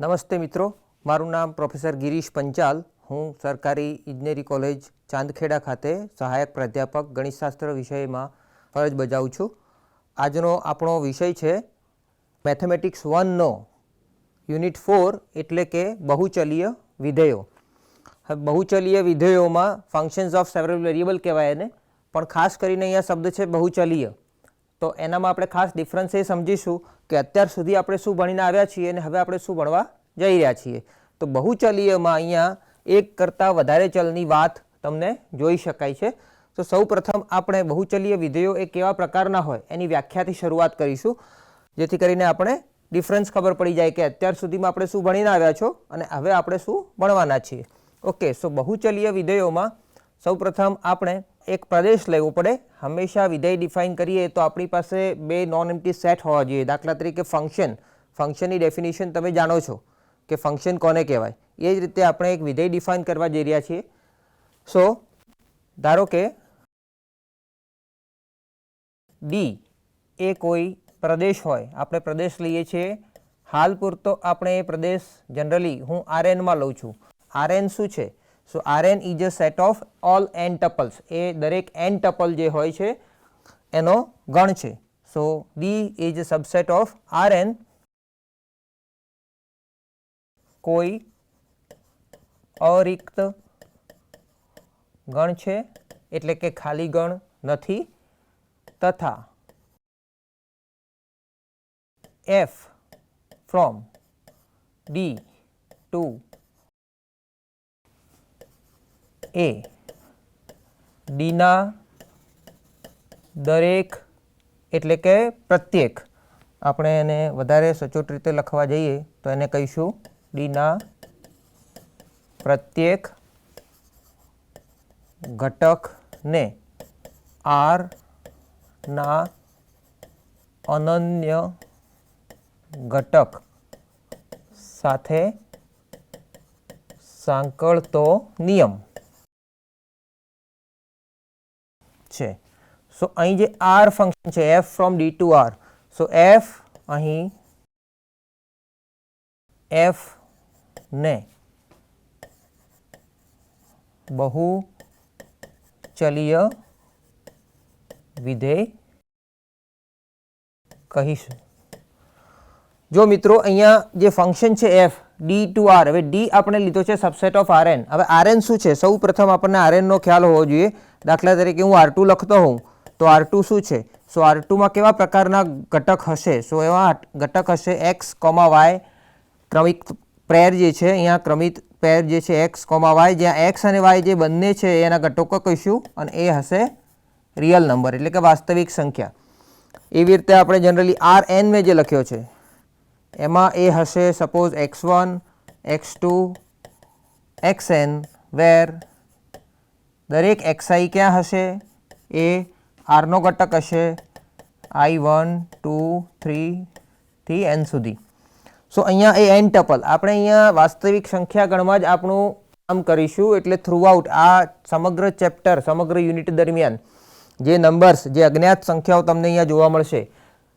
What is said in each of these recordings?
નમસ્તે મિત્રો, મારું નામ પ્રોફેસર ગિરીશ પંચાલ. હું સરકારી ઇજનેરી કોલેજ ચાંદખેડા ખાતે સહાયક પ્રાધ્યાપક ગણિતશાસ્ત્ર વિષયમાં ફરજ બજાવું છું. આજનો આપણો વિષય છે મેથેમેટિક્સ 1નો યુનિટ 4 એટલે કે બહુચલીય વિધેયો. હવે બહુચલીય વિધેયોમાં ફંક્શન્સ ઓફ સેવરલ વેરિયેબલ કહેવાય એને, પણ ખાસ કરીને અહીંયા શબ્દ છે બહુચલીય. તો એનામાં આપણે ખાસ ડિફરન્સ એ સમજીશું કે અત્યાર સુધી આપણે શું ભણીને આવ્યા છીએ અને હવે આપણે શું ભણવા જઈ રહ્યા છીએ. તો બહુચલીયમાં અહીંયા એક કરતાં વધારે ચલની વાત તમને જોઈ શકાય છે. તો સૌ પ્રથમ આપણે બહુચલીય વિધેયો એ કેવા પ્રકારના હોય એની વ્યાખ્યાથી શરૂઆત કરીશું, જેથી કરીને આપણે ડિફરન્સ ખબર પડી જાય કે અત્યાર સુધીમાં આપણે શું ભણીને આવ્યા છો અને હવે આપણે શું ભણવાના છીએ. ઓકે, સો બહુચલીય વિધેયોમાં સૌ પ્રથમ આપણે એક પ્રદેશ લેવો પડે. હંમેશા વિધેય ડિફાઇન કરીએ તો આપણી પાસે બે નોન એમ્પ્ટી સેટ હોવા જોઈએ. દાખલા તરીકે ફંક્શનની ડેફિનેશન તમે જાણો છો કે ફંક્શન કોને કહેવાય. એ જ રીતે આપણે એક વિધેય ડિફાઇન કરવા જઈ રહ્યા છીએ. સો ધારો કે ડી એ કોઈ પ્રદેશ હોય, આપણે પ્રદેશ લઈએ છીએ. હાલ પૂરતો આપણે એ પ્રદેશ જનરલી હું RNમાં લઉં છું. RN શું છે? સો Rn is a set of all n tuples. એ દરેક n ટપલ જે હોય છે એનો ગણ છે. સો D is a subset of Rn. કોઈ અરિક્ત ગણ છે એટલે કે ખાલી ગણ નથી, તથા f from D to એ ડીના દરેક એટલે કે પ્રત્યેક, આપણે એને વધારે સચોટ રીતે લખવા જઈએ તો એને કહીશું ડીના પ્રત્યેક ઘટકને R ના અનન્ય ઘટક સાથે સાંકળતો નિયમ છે. સો અહીં જે R ફંક્શન છે f from D to R, so f અહીં f ને બહુચલીય વિધેય કહીશું. જો મિત્રો અહીંયા જે ફંક્શન છે f D to R, હવે D આપણે લીધો છે સબસેટ ઓફ Rn. હવે Rn શું છે? સૌ પ્રથમ આપણને Rn નો ખ્યાલ હોવો જોઈએ. દાખલા તરીકે હું R2 લખતો હોઉં તો R2 શું છે? સો R2માં કેવા પ્રકારના ઘટક હશે? સો એવા ઘટક હશે x, y ક્રમિક પેર જે છે, અહીંયા ક્રમિક પેર જે છે x, y, જ્યાં x અને y જે બંને છે એના ઘટકો કહીશું અને એ હશે રિયલ નંબર એટલે કે વાસ્તવિક સંખ્યા. એવી રીતે આપણે જનરલી Rn મેં જે લખ્યો છે એમાં એ હશે સપોઝ x1, x2, xn, વેર દરેક xi ક્યાં હશે? એ R નો ઘટક હશે i1, 2, 3 થી n સુધી. સો અહીંયા એ n ટપલ આપણે અહીંયા વાસ્તવિક સંખ્યા ગણમાં જ આપણું કામ કરીશું. એટલે થ્રુઆઉટ આ સમગ્ર ચેપ્ટર, સમગ્ર યુનિટ દરમિયાન જે નંબર્સ, જે અજ્ઞાત સંખ્યાઓ તમને અહીંયા જોવા મળશે,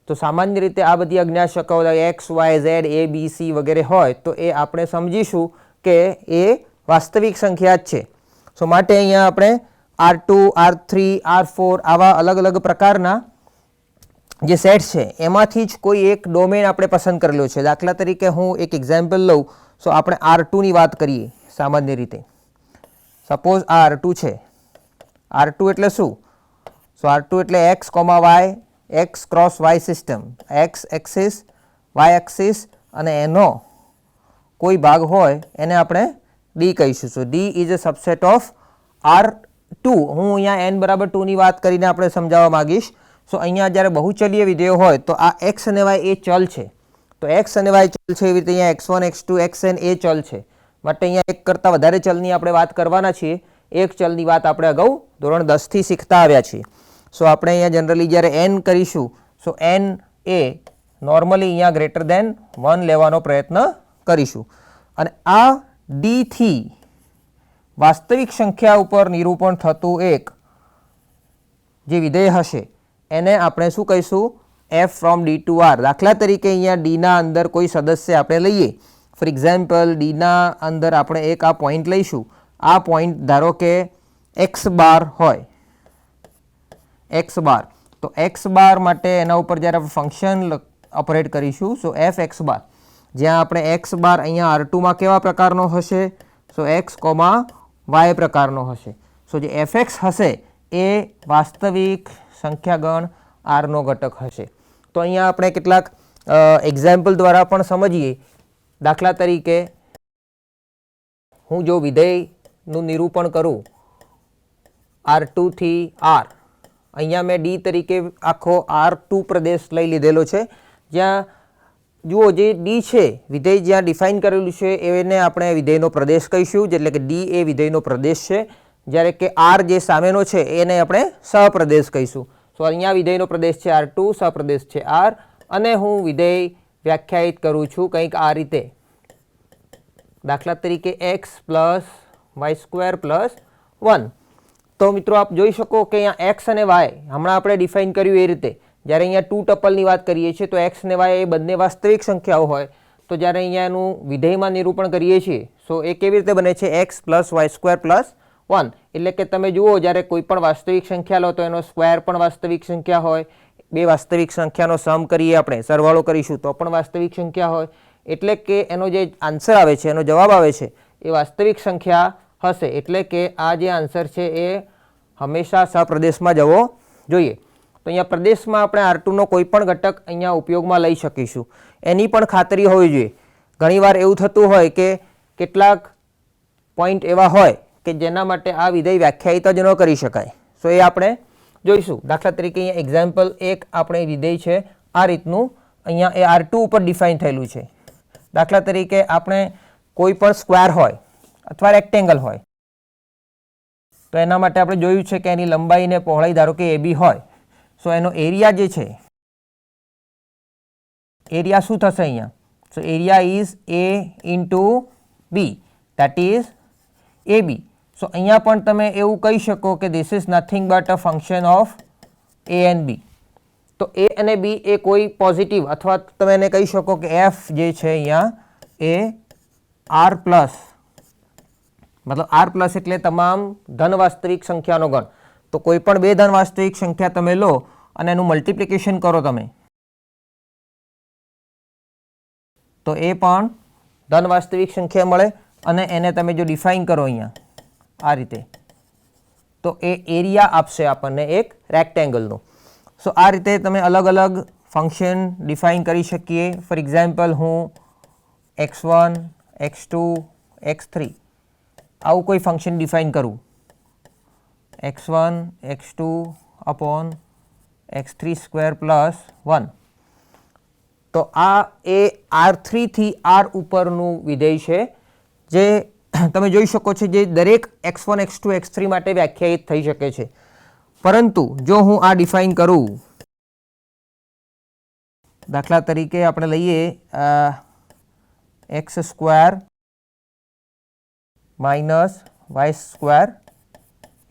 તો સામાન્ય રીતે આ બધી અજ્ઞાત સંખ્યાઓ x, y, z, a, b, c વગેરે હોય તો એ આપણે સમજીશું કે એ વાસ્તવિક સંખ્યા જ છે. સો માટે અહીંયા આપણે R2, R3, R4 આવા અલગ અલગ પ્રકારના જે સેટ છે એમાંથી જ કોઈ એક ડોમેન આપણે પસંદ કરેલો છે. દાખલા તરીકે હું એક એક્ઝામ્પલ લઉં. સો આપણે R2ની વાત કરીએ. સામાન્ય રીતે સપોઝ આ R2 છે. R2 એટલે શું? સો R2 એટલે x, y, x cross y system, x axis, y axis અને એનો કોઈ ભાગ હોય એને આપણે D કહીશું. સો D is a subset of R2. હું અહીંયા n બરાબર 2ની વાત કરીને આપણે સમજાવવા માંગીશ. સો અહીંયા જ્યારે બહુચલીય વિધેયો હોય તો આ x અને y એ ચલ છે. તો x અને y ચલ છે, એવી રીતે અહીંયા x1, x2, xn એ ચલ છે. માટે અહીંયા એક કરતાં વધારે ચલની આપણે વાત કરવાના છીએ. એક ચલની વાત આપણે અગાઉ ધોરણ 10થી શીખતા આવ્યા છીએ. સો આપણે અહીંયા જનરલી જ્યારે n કરીશું, સો n એ નોર્મલી અહીંયા ગ્રેટર દેન 1 લેવાનો પ્રયત્ન કરીશું. અને આ D થી વાસ્તવિક સંખ્યા ઉપર નિરૂપણ થતું એક જે વિધેય હશે એને આપણે શું કહીશું? f from D to R. દાખલા તરીકે અહીંયા D ના અંદર કોઈ સદસ્ય આપણે લઈએ ફોર એક્ઝામ્પલ ડીના અંદર આપણે એક આ પોઈન્ટ લઈશું. આ પોઈન્ટ ધારો કે એક્સ બાર હોય, એક્સ બાર, તો એક્સ બાર માટે એના ઉપર જ્યારે આપણે ફંક્શન ઓપરેટ કરીશું, સો એફ એક્સ બાર, જ્યાં આપણે એક્સ બાર અહીંયા R2માં કેવા પ્રકારનો હશે, સો એક્સ કોમા વાય પ્રકારનો હશે. સો જે એફ એક્સ હશે એ વાસ્તવિક સંખ્યાગણ આરનો ઘટક હશે. તો અહીંયા આપણે કેટલાક એક્ઝામ્પલ દ્વારા પણ સમજીએ. દાખલા તરીકે હું જો વિધેયનું નિરૂપણ કરું R2 થી R, અહીંયા મેં ડી તરીકે આખો R2 પ્રદેશ લઈ લીધેલો છે, જ્યાં જુઓ જે ડી છે વિધેય જ્યાં ડિફાઇન કરેલું છે એને આપણે વિધેયનો પ્રદેશ કહીશું, એટલે કે ડી એ વિધેયનો પ્રદેશ છે, જ્યારે કે આર જે સામેનો છે એને આપણે સહપ્રદેશ કહીશું. સો અહીંયા વિધેયનો પ્રદેશ છે R2, સહપ્રદેશ છે R, અને હું વિધેય વ્યાખ્યાયિત કરું છું કંઈક આ રીતે. દાખલા તરીકે x plus Y square plus 1. તો મિત્રો આપ જોઈ શકો કે અહીંયા x અને y હમણાં આપણે ડિફાઇન કર્યું એ રીતે. જ્યારે અહીંયા 2 ટપલની વાત કરીએ છીએ તો x અને y એ બંને વાસ્તવિક સંખ્યાઓ હોય, તો જ્યારે અહીંયા એનું વિધેયમાં નિરૂપણ કરીએ છીએ સો એ કેવી રીતે બને છે, x plus Y square plus 1. એટલે કે તમે જુઓ જ્યારે કોઈ પણ વાસ્તવિક સંખ્યા લો તો એનો સ્ક્વેર પણ વાસ્તવિક સંખ્યા હોય, બે વાસ્તવિક સંખ્યાનો સમ કરીએ આપણે, સરવાળો કરીશું તો પણ વાસ્તવિક સંખ્યા હોય, એટલે કે એનો જે આન્સર આવે છે, એનો જવાબ આવે છે એ વાસ્તવિક સંખ્યા હશે. એટલે કે આ જે આન્સર છે એ હંમેશા સહપ્રદેશમાં જવો જોઈએ. તો અહીંયા પ્રદેશમાં આપણે R2નો કોઈ પણ ઘટક અહીંયા ઉપયોગમાં લઈ શકીશું, એની પણ ખાતરી હોવી જોઈએ. ઘણીવાર એવું થતું હોય કે કેટલાક પોઈન્ટ એવા હોય કે જેના માટે આ વિધેય વ્યાખ્યાયિત જ ન કરી શકાય. સો એ આપણે જોઈશું. દાખલા તરીકે અહીંયા એક્ઝામ્પલ એક આપણે વિધેય છે આ રીતનું, અહીંયા એ R2 ઉપર ડિફાઇન થયેલું છે. દાખલા તરીકે આપણે કોઈ પણ સ્ક્વેર હોય અથવા રેક્ટેંગલ હોય, તો એના માટે આપણે જોયું છે કે એની લંબાઈ ને પહોળાઈ ધારો કે AB હોય, સો એનો એરિયા જે છે, એરિયા શું થશે અહીંયા, so area is A into B, that is AB. So અહીંયા પણ તમે એવું કહી શકો કે this is nothing but a function of A and B. તો A અને B એ કોઈ પોઝિટિવ અથવા તમે એને કહી શકો કે F જે છે અહીંયા એ R પ્લસ, મતલબ R પ્લસ એટલે તમામ ધન વાસ્તવિક સંખ્યાનો ગણ. તો કોઈ પણ બે ધન વાસ્તવિક સંખ્યા તમે લો અને એનું મલ્ટિપ્લિકેશન કરો તમે, તો એ પણ ધન વાસ્તવિક સંખ્યા મળે, અને એને તમે જો ડિફાઇન કરો અહીંયા આ રીતે, તો એ એરિયા આપશે આપણને એક રેક્ટેંગલનું. સો આ રીતે તમે અલગ અલગ ફંક્શન ડિફાઇન કરી શકીએ. ફોર એક્ઝામ્પલ હું x1, x2, x3 આવું કોઈ ફંક્શન ડિફાઇન કરું, x1, x2 upon x3 square plus 1. તો આ એ R3 થી R ઉપરનું વિધેય છે, જે તમે જોઈ શકો છો જે દરેક x1, x2, x3 માટે વ્યાખ્યાયિત થઈ શકે છે. પરંતુ જો હું આ ડિફાઇન કરું, દાખલા તરીકે આપણે લઈએ x square minus Y square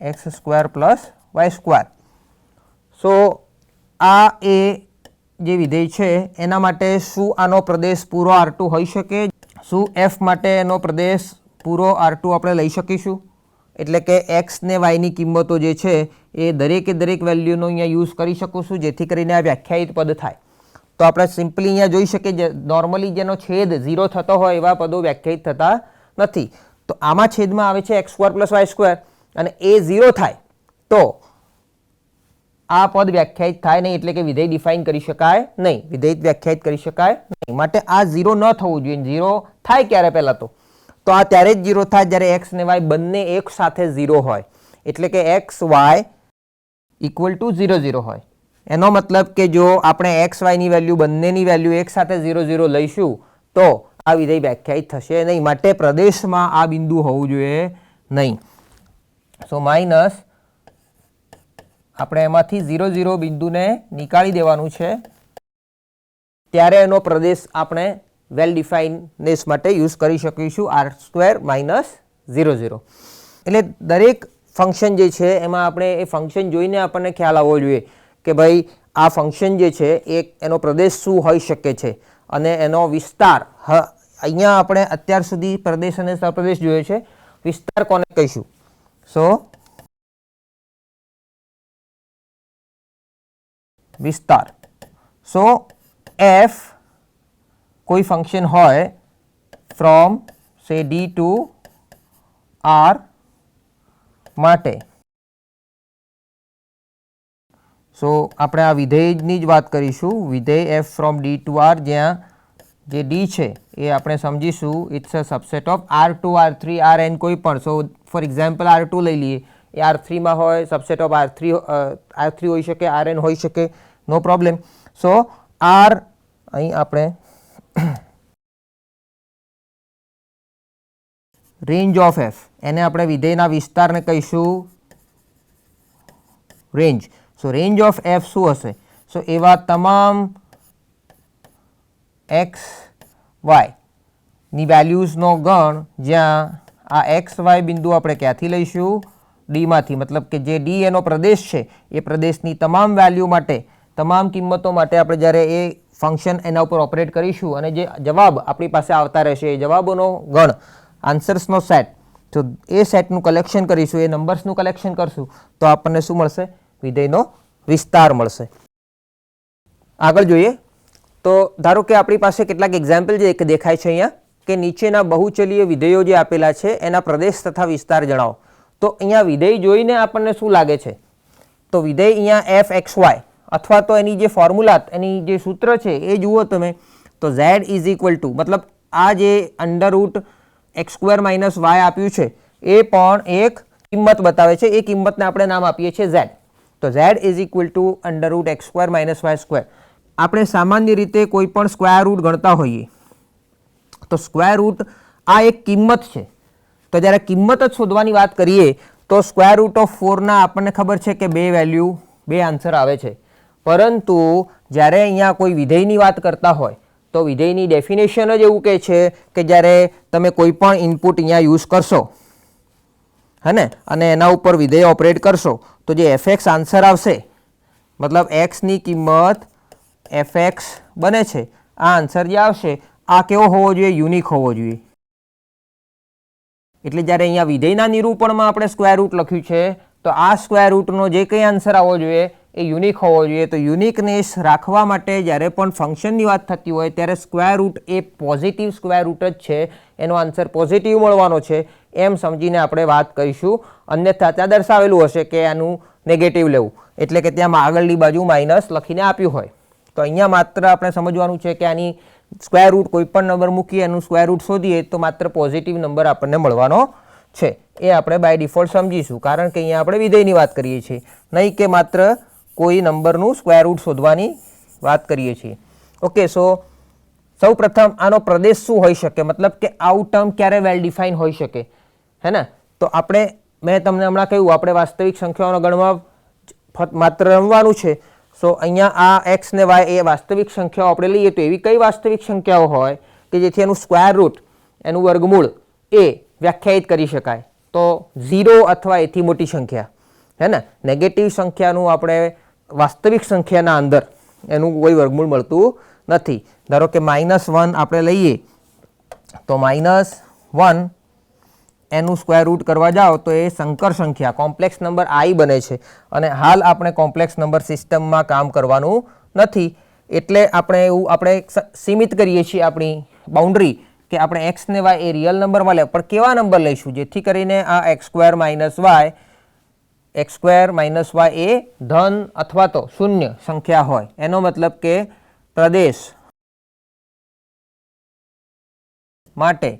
X square plus Y square. So આ એ જે વિધેય છે એના માટે શું આનો પ્રદેશ પૂરો R2 હોઈ શકે? શું f માટે એનો પ્રદેશ પૂરો R2 આપણે લઈ શકીશું? એટલે કે x ને y ની કિંમતો જે છે એ દરેકે દરેક વેલ્યુનો અહીંયા યુઝ કરી શકું છું, જેથી કરીને આ વ્યાખ્યાયિત પદ થાય. તો આપણે સિમ્પલી અહીંયા જોઈ શકીએ નોર્મલી જેનો છેદ 0 થતો હોય એવા પદો વ્યાખ્યાયિત થતા નથી. તો આમાં છેદમાં આવે છે x square plus Y square, અને એ 0 થાય તો આ પદ વ્યાખ્યાયિત થાય નહીં, એટલે કે વિધેય ડિફાઇન કરી શકાય નહીં, વિધેય વ્યાખ્યાયિત કરી શકાય નહીં. માટે આ 0 ન થવું જોઈએ. 0 થાય ક્યારે પહેલાં તો આ ત્યારે જ 0 થાય જ્યારે x ને y બંને એક સાથે 0 હોય, એટલે કે x y ઇક્વલ ટુ 0 0 હોય. એનો મતલબ કે જો આપણે x y ની વેલ્યુ બંનેની વેલ્યુ એક સાથે 0 0 લઈશું તો આ વિધેય વ્યાખ્યાયિત થશે નહીં. માટે પ્રદેશમાં આ બિંદુ હોવું જોઈએ નહીં. સો માઇનસ આપણે એમાંથી 0 0 બિંદુને નીકાળી દેવાનું છે, ત્યારે એનો પ્રદેશ આપણે વેલ ડિફાઇનનેસ માટે યુઝ કરી શકીશું R સ્ક્વેર માઇનસ 0 0. એટલે દરેક ફંક્શન જે છે એમાં આપણે એ ફંક્શન જોઈને આપણને ખ્યાલ આવવો જોઈએ કે ભાઈ આ ફંક્શન જે છે એ એનો પ્રદેશ શું હોઈ શકે છે અને એનો વિસ્તાર અહીંયા આપણે અત્યાર સુધી પ્રદેશ અને સપ્રદેશ જોયો છે, વિસ્તાર કોને કહીશું? સો વિસ્તાર. સો એફ કોઈ ફંક્શન હોય ફ્રોમ સે ડી ટુ આર માટે, સો આપણે આ વિધેયની જ વાત કરીશું, વિધેય F from D to R, જ્યાં જે ડી છે એ આપણે સમજીશું it's a subset of R2 R3 Rn કોઈ પણ. સો ફોર એક્ઝામ્પલ R2 લઈ લઈએ, એ R3માં હોય, સબસેટ ઓફ R3 હોઈ શકે, Rn હોઈ શકે, નો પ્રોબ્લેમ. સો R અહીં આપણે રેન્જ ઓફ એફ, એને આપણે વિધેયના વિસ્તારને કહીશું range. So range of F શું હશે? સો એવા તમામ એક્સ વાય ની વેલ્યુઝનો ગણ જ્યાં આ એક્સ વાય બિંદુ આપણે ક્યાંથી લઈશું? ડીમાંથી. મતલબ કે જે ડી એનો પ્રદેશ છે એ પ્રદેશની તમામ વેલ્યુ માટે, તમામ કિંમતો માટે આપણે જ્યારે એ ફંક્શન એના ઉપર ઓપરેટ કરીશું અને જે જવાબ આપણી પાસે આવતા રહેશે એ જવાબોનો ગણ, આન્સર્સનો સેટ, તો એ સેટનું કલેક્શન કરીશું, એ નંબર્સનું કલેક્શન કરશું તો આપણને શું મળશે? વિધેયનો વિસ્તાર મળશે. આગળ જોઈએ તો ધારો કે આપણી પાસે કેટલાક એક્ઝામ્પલ જે દેખાય છે અહીંયા કે નીચેના બહુચલીય વિધેયો જે આપેલા છે એના પ્રદેશ તથા વિસ્તાર જણાવો. તો અહીંયા વિધેય જોઈને આપણને શું લાગે છે? તો વિધેય અહીંયા એફ એક્સ વાય અથવા તો એની જે ફોર્મ્યુલા, એની જે સૂત્ર છે એ જુઓ તમે, તો z ઇઝ ઇક્વલ ટુ, મતલબ આ જે under root x square minus y આપ્યું છે એ પણ એક કિંમત બતાવે છે, એ કિંમતને આપણે નામ આપીએ છીએ z. તો z is equal to under root x square minus Y square. આપણે સામાન્ય રીતે કોઈ પણ સ્ક્વેર રૂટ ગણતા હોઈએ તો સ્ક્વેર રૂટ આ એક કિંમત છે, તો જ્યારે કિંમત જ શોધવાની વાત કરીએ તો સ્ક્વેર રૂટ ઓફ 4ના આપણને ખબર છે કે બે વેલ્યુ, બે આન્સર આવે છે. પરંતુ જ્યારે અહીંયા કોઈ વિધેયની વાત કરતા હોય તો વિધેયની ડેફિનેશન જ એવું કહે છે કે જ્યારે તમે કોઈ પણ ઇનપુટ અહીંયા યુઝ કરશો હે ને, અને એના ઉપર વિધેય ઓપરેટ કરશો તો જે એફએક્સ આન્સર આવશે, મતલબ એક્સની કિંમત એફએક્સ બને છે, આ આન્સર જે આવશે આ કેવો હોવો જોઈએ? યુનિક હોવો જોઈએ. એટલે જ્યારે અહીંયા વિધેયના નિરૂપણમાં આપણે સ્ક્વેર રૂટ લખ્યું છે તો આ સ્ક્વેર રૂટનો જે કંઈ આન્સર આવવો જોઈએ એ યુનિક હોવો જોઈએ. તો યુનિકનેસ રાખવા માટે જ્યારે પણ ફંક્શનની વાત થતી હોય ત્યારે સ્ક્વેર રૂટ એ પોઝિટિવ સ્ક્વેર રૂટ જ છે, એનો આન્સર પોઝિટિવ મળવાનો છે એમ સમજીને આપણે વાત કરીશું. અન્યથા ત્યાં દર્શાવેલું હશે કે આનું નેગેટિવ લેવું, એટલે કે ત્યાં આગળની બાજુ માઇનસ લખીને આપ્યું હોય. તો અહીંયા માત્ર આપણે સમજવાનું છે કે આની સ્ક્વેર રૂટ કોઈ પણ નંબર મૂકીએ, એનું સ્ક્વેર રૂટ શોધીએ તો માત્ર પોઝિટિવ નંબર આપણને મળવાનો છે. એ આપણે બાય ડિફોલ્ટ સમજીશું, કારણ કે અહીંયા આપણે વિધેયની વાત કરીએ છીએ, નહીં કે માત્ર કોઈ નંબરનું સ્ક્વેર રૂટ શોધવાની વાત કરીએ છીએ. ઓકે, સો સૌ પ્રથમ આનો પ્રદેશ શું હોઈ શકે? મતલબ કે આઉટ ટર્મ ક્યારે વેલ ડિફાઇન હોઈ શકે, હે ને? તો આપણે, મેં તમને હમણાં કહ્યું, આપણે વાસ્તવિક સંખ્યાઓના ગણમાં માત્ર રમવાનું છે. સો અહીંયા આ એક્સ ને વાય એ વાસ્તવિક સંખ્યાઓ આપણે લઈએ તો એવી કઈ વાસ્તવિક સંખ્યાઓ હોય કે જેથી એનું સ્ક્વેર રૂટ, એનું વર્ગમૂળ એ વ્યાખ્યાયિત કરી શકાય? તો 0 અથવા એથી મોટી સંખ્યા, હે ને? નેગેટિવ સંખ્યાનું આપણે વાસ્તવિક સંખ્યાના અંદર એનું કોઈ વર્ગમૂળ મળતું નથી. ધારો કે -1 આપણે લઈએ તો -1 એનું સ્ક્વેર રૂટ કરવા જાઓ તો એ સંકર સંખ્યા, કોમ્પ્લેક્સ નંબર i બને છે, અને હાલ આપણે કોમ્પ્લેક્સ નંબર સિસ્ટમમાં કામ કરવાનું નથી, એટલે આપણે સીમિત કરીએ છીએ આપણી બાઉન્ડ્રી કે આપણે એક્સ ને વાય એ રિયલ નંબરમાં લે, પણ કેવા નંબર લઈશું જેથી કરીને આ એક્સ સ્ક્વેર માઇનસ વાય એ ધન અથવા તો શૂન્ય સંખ્યા હોય. એનો મતલબ કે પ્રદેશ માટે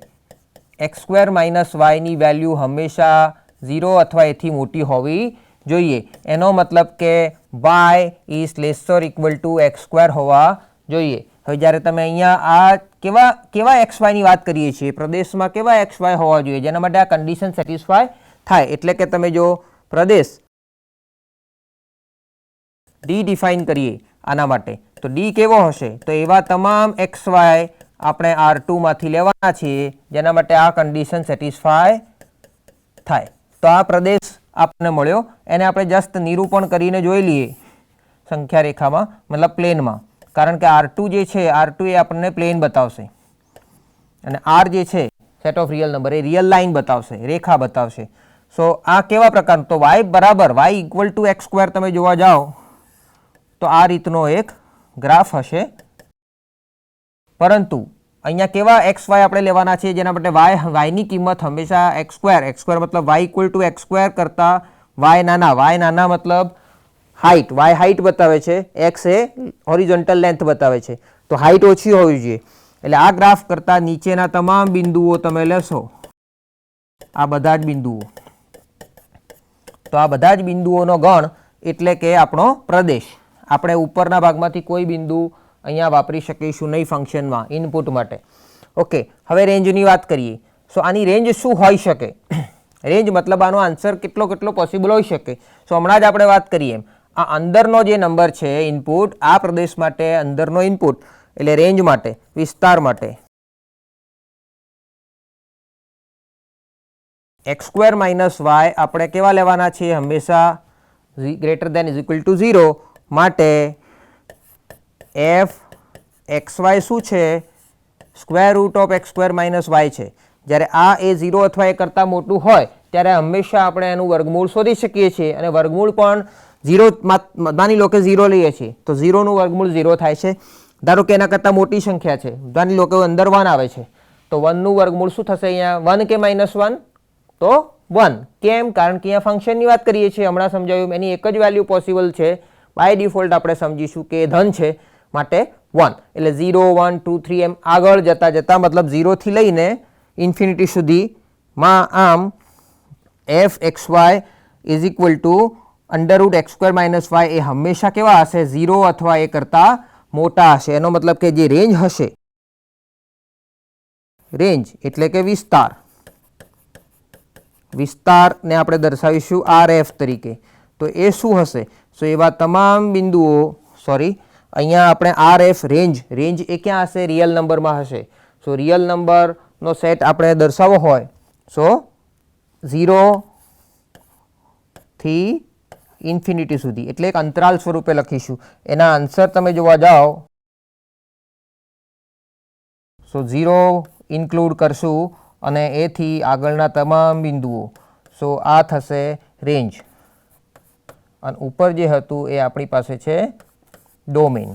એક્સ સ્ક્વેર માઇનસ વાયની વેલ્યુ હંમેશા 0 અથવા એથી મોટી હોવી જોઈએ. એનો મતલબ કે y is lesser equal to x square હોવા જોઈએ. હવે જ્યારે તમે અહીંયા આ કેવા એક્સ વાયની વાત કરીએ છીએ, પ્રદેશમાં કેવા એક્સ વાય હોવા જોઈએ જેના માટે આ કન્ડિશન સેટિસ્ફાય થાય? એટલે કે તમે જો પ્રદેશ ડી ડિફાઇન કરીએ આના માટે તો ડી કેવો હશે? તો એવા તમામ એક્સ વાય આપણે R2 માંથી લેવાના છીએ જેના માટે આ કન્ડિશન સેટિસ્ફાય થાય. તો આ પ્રદેશ આપણને મળ્યો, એને આપણે જસ્ટ નિરૂપણ કરીને જોઈ લઈએ સંખ્યા રેખામાં, મતલબ પ્લેનમાં, કારણ કે R2 જે છે, R2 એ આપણને પ્લેન બતાવશે. અને આર જે છે set of real number A real line બતાવશે, રેખા બતાવશે. સો આ કેવા પ્રકારનું, તો વાય બરાબર y equal to x square તમે જોવા જાઓ તો આ રીતનો એક ગ્રાફ હશે. પરંતુ અહીંયા કેવા એક્સ વાય આપણે લેવાના છે જેના માટે વાયની કિંમત હંમેશા એક્સ સ્ક્વેર મતલબ y equal to x square કરતાં વાય નાના મતલબ હાઇટ, વાય હાઇટ બતાવે છે, એક્સ એ હોરિઝોન્ટલ લેન્થ બતાવે છે, તો હાઇટ ઓછી હોવી જોઈએ. એટલે આ ગ્રાફ કરતાં નીચેના તમામ બિંદુઓ તમે લેશો, આ બધા જ બિંદુઓ, તો આ બધા જ બિંદુઓનો ગણ એટલે કે આપણો પ્રદેશ. આપણે ઉપરના ભાગમાંથી કોઈ બિંદુ અહીંયા વાપરી શકીશું નહીં ફંક્શનમાં ઇનપુટ માટે. ઓકે, હવે રેન્જની વાત કરીએ. સો આની રેન્જ શું હોઈ શકે? રેન્જ મતલબ આનો આન્સર કેટલો પોસિબલ હોઈ શકે. સો હમણાં જ આપણે વાત કરીએ, આ અંદરનો જે નંબર છે ઇનપુટ, આ પ્રદેશ માટે અંદરનો ઇનપુટ એટલે રેન્જ માટે, વિસ્તાર માટે એક્સ સ્ક્વેર માઇનસ વાય આપણે કેવા લેવાના છે? હંમેશા greater than is equal to 0 માટે એફ એક્સ વાય શું છે? Square root of x square minus y છે. જ્યારે આ એ 0 અથવા એ કરતાં મોટું હોય ત્યારે હંમેશા આપણે એનું વર્ગમૂળ શોધી શકીએ છીએ, અને વર્ગમૂળ પણ 0 માની લો કે 0 લઈએ છીએ તો 0નું વર્ગમૂળ 0 થાય છે. ધારો કે એના કરતાં મોટી સંખ્યા છે, માની લો કે અંદર 1 આવે છે, તો 1નું વર્ગમૂળ શું થશે? અહીંયા 1 કે -1? તો 1. કેમ? કારણ કે અહીંયા ફંક્શનની વાત કરીએ છીએ, હમણાં સમજાવ્યું, એની એક જ વેલ્યુ પોસિબલ છે. બાય ડિફોલ્ટ આપણે સમજીશું કે એ ધન છે માટે 1. એટલે 0 1 2 3 એમ આગળ જતા મતલબ 0 થી લઈને ઇન્ફિનિટી સુધીમાં આમ F x Y is equal to under root x square minus Y એ હંમેશા કેવા હશે? 0 અથવા એ કરતાં મોટા હશે. એનો મતલબ કે જે રેન્જ હશે, રેન્જ એટલે કે વિસ્તારને આપણે દર્શાવીશું આર એફ તરીકે. તો એ શું હશે? સો એવા તમામ બિંદુઓ, અહીંયા આપણે આર એફ રેન્જ એ ક્યાં હશે? રિયલ નંબરમાં હશે. સો રિયલ નંબરનો સેટ આપણે દર્શાવવો હોય સો 0 થી ઇન્ફિનિટી સુધી એટલે એક અંતરાલ સ્વરૂપે લખીશું. એના આન્સર તમે જોવા જાઓ સો 0 ઇન્ક્લુડ કરશું અને એથી આગળના તમામ બિંદુઓ. સો આ થશે રેન્જ, અને ઉપર જે હતું એ આપણી પાસે છે ડોમેન.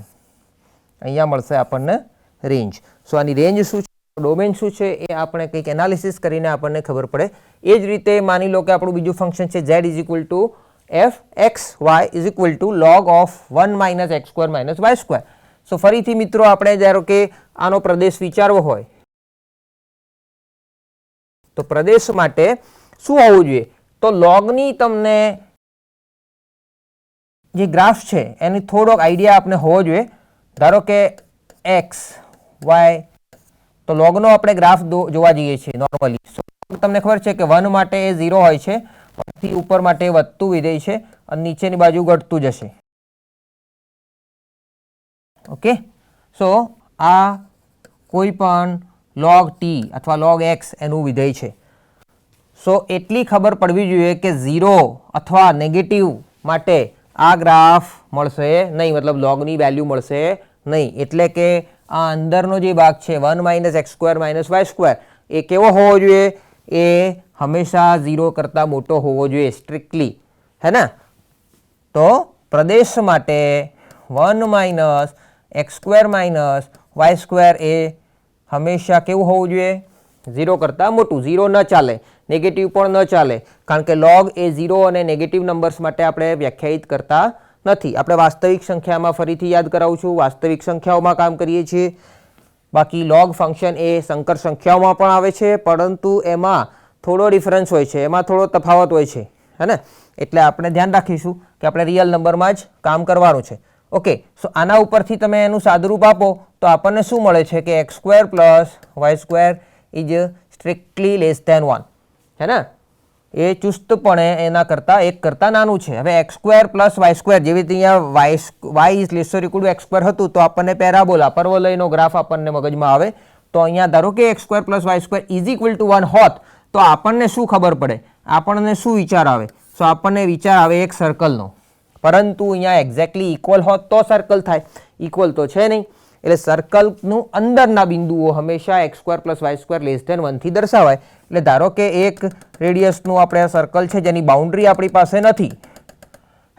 અહીંયા મળશે આપણને રેન્જ. સો આની રેન્જ શું છે, ડોમેન શું છે એ આપણે કંઈક એનાલિસિસ કરીને આપણને ખબર પડે. એ જ રીતે માની લો કે આપણું બીજું ફંક્શન છે z is equal to F x Y is equal to log of 1 minus X square minus Y square. So ફરીથી મિત્રો આપણે ધારો કે આનો પ્રદેશ વિચારવો હોય તો પ્રદેશ માટે શું હોવું જોઈએ? તો લોગની તમને જે ગ્રાફ છે એની થોડોક આઈડિયા આપણે હોવો જોઈએ. ધારો કે એક્સ વાય, તો લોગનો આપણે ગ્રાફ જોવા જઈએ છીએ નોર્મલી. તમને ખબર છે કે 1 માટે એ 0 હોય છે, પછી ઉપર માટે વધતું વિધેય છે અને નીચેની બાજુ ઘટતું જશે. ઓકે, સો આ કોઈ પણ log t અથવા log x એનું વિધેય છે. સો એટલી ખબર પડવી જોઈએ કે 0 અથવા નેગેટિવ માટે આ ગ્રાફ મળશે નહીં, મતલબ લોગની વેલ્યુ મળશે નહીં. એટલે કે આ અંદરનો જે ભાગ છે 1 minus X square minus Y square એ કેવો હોવો જોઈએ? એ હંમેશા 0 કરતાં મોટો હોવો જોઈએ સ્ટ્રિક્ટલી, હે ને? તો પ્રદેશ માટે 1 minus X square minus Y square એ હંમેશા કેવું હોવું જોઈએ? 0 કરતાં મોટું. 0 ન ચાલે, નેગેટિવ પણ ન ચાલે, કારણ કે log એ 0 અને નેગેટિવ નંબર્સ માટે આપણે વ્યાખ્યાયિત કરતા નથી. આપણે વાસ્તવિક સંખ્યામાં ફરીથી યાદ કરાવું છું, વાસ્તવિક સંખ્યાઓમાં કામ કરીએ છીએ. બાકી log ફંક્શન એ સંકર સંખ્યાઓમાં પણ આવે છે, પરંતુ એમાં થોડો ડિફરન્સ હોય છે, એમાં થોડો તફાવત હોય છે, હે ને? એટલે આપણે ધ્યાન રાખીશું કે આપણે રિયલ નંબરમાં જ કામ કરવાનું છે. ઓકે, સો આના ઉપરથી તમે એનું સાદુરૂપ આપો તો આપણને શું મળે છે કે x square plus Y square is strictly less than 1, હે ને? એ ચુસ્તપણે એના કરતાં 1 કરતાં નાનું છે. હવે x square plus Y square, જેવી રીતે અહીંયા y is lesser equal to x square હતું તો આપણને પેરાબોલા પર્વલયનો ગ્રાફ આપણને મગજમાં આવે. તો અહીંયા ધારો કે x square plus Y square is equal to 1 હોત તો આપણને શું ખબર પડે? આપણને શું વિચાર આવે? સો આપણને વિચાર આવે એક સર્કલનો. પરંતુ અહીંયા એક્ઝેક્ટલી ઇક્વલ હોત તો સર્કલ થાય, ઇક્વલ તો છે નહીં. એટલે સર્કલનું અંદરના બિંદુઓ હંમેશા x² + y² લેસ ધેન 1 થી દર્શાવાય. એટલે ધારો કે એક રેડિયસનું આપણે સર્કલ છે જેની બાઉન્ડ્રી આપણી પાસે નથી,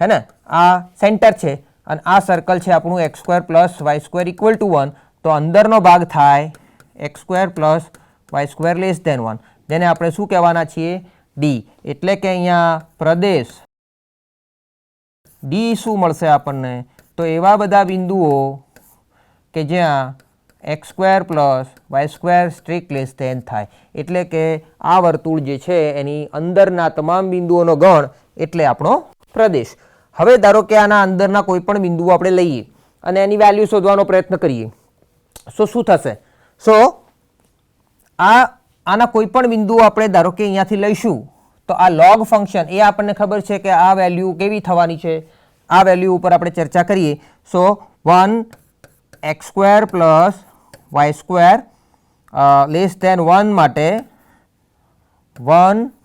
હે ને, આ સેન્ટર છે અને આ સર્કલ છે આપણું x² + y² = 1, તો અંદરનો ભાગ થાય x² + y² લેસ ધેન 1, જેને આપણે શું કહેવાના છીએ? ડી. એટલે કે અહીંયા પ્રદેશ ડી શું મળશે આપણને? તો એવા બધા બિંદુઓ કે જ્યાં x² + y² strict less than થાય. એટલે કે આ વર્તુળ જે છે એની અંદરના તમામ બિંદુઓનો ગણ એટલે આપણો પ્રદેશ. હવે ધારો કે આના અંદરના કોઈ પણ બિંદુઓ આપણે લઈએ અને એની વેલ્યુ શોધવાનો પ્રયત્ન કરીએ, શું થશે? આના કોઈ પણ બિંદુઓ આપણે ધારો કે અહીંયાથી લઈશું તો આ લોગ ફંક્શન એ આપણને ખબર છે કે આ વેલ્યુ કેવી થવાની છે. આ વેલ્યુ ઉપર આપણે ચર્ચા કરીએ. 1x² + y² લેસ ધેન 1 માટે 1 -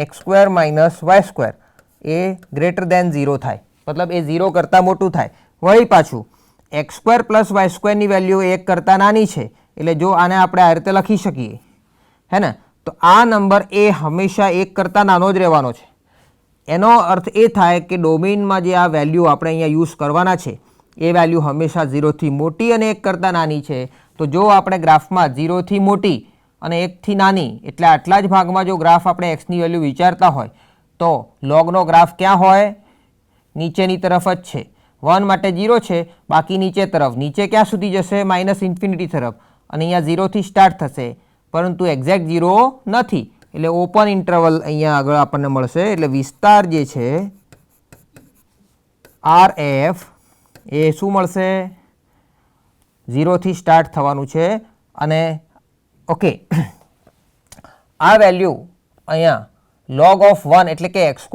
x² - y² એ ગ્રેટર ધેન 0 થાય, મતલબ એ 0 કરતાં મોટું થાય. વળી પાછું x² + y² ની વેલ્યુ 1 કરતાં નાની છે, એટલે જો આને આપણે આ રીતે લખી શકીએ, હે ને, તો આ નંબર એ હંમેશા 1 કરતાં નાનો જ રહેવાનો છે. એનો અર્થ એ થાય કે ડોમેઇનમાં જે આ વેલ્યુ આપણે અહીંયા યુઝ કરવાના છે એ વેલ્યુ હંમેશા 0 થી મોટી અને 1 કરતાં નાની છે. તો જો આપણે ગ્રાફમાં 0 થી મોટી અને 1 થી નાની એટલે આટલા જ ભાગમાં જો ગ્રાફ આપણે એક્સની વેલ્યુ વિચારતા હોય તો લોગનો ગ્રાફ ક્યાં હોય? નીચેની તરફ જ છે. 1 માટે 0 છે, બાકી નીચે તરફ. નીચે ક્યાં સુધી જશે? -∞ તરફ. અને અહીંયા 0 થી સ્ટાર્ટ થશે, પરંતુ એક્ઝેક્ટ 0 નથી, એટલે ઓપન ઇન્ટરવલ અહીંયા આગળ આપણને મળશે. એટલે વિસ્તાર જે છે RF એ શું મળશે? 0 થી સ્ટાર્ટ થવાનું છે. અને ઓકે, આ વેલ્યુ અહીંયા log of 1 એટલે કે x² -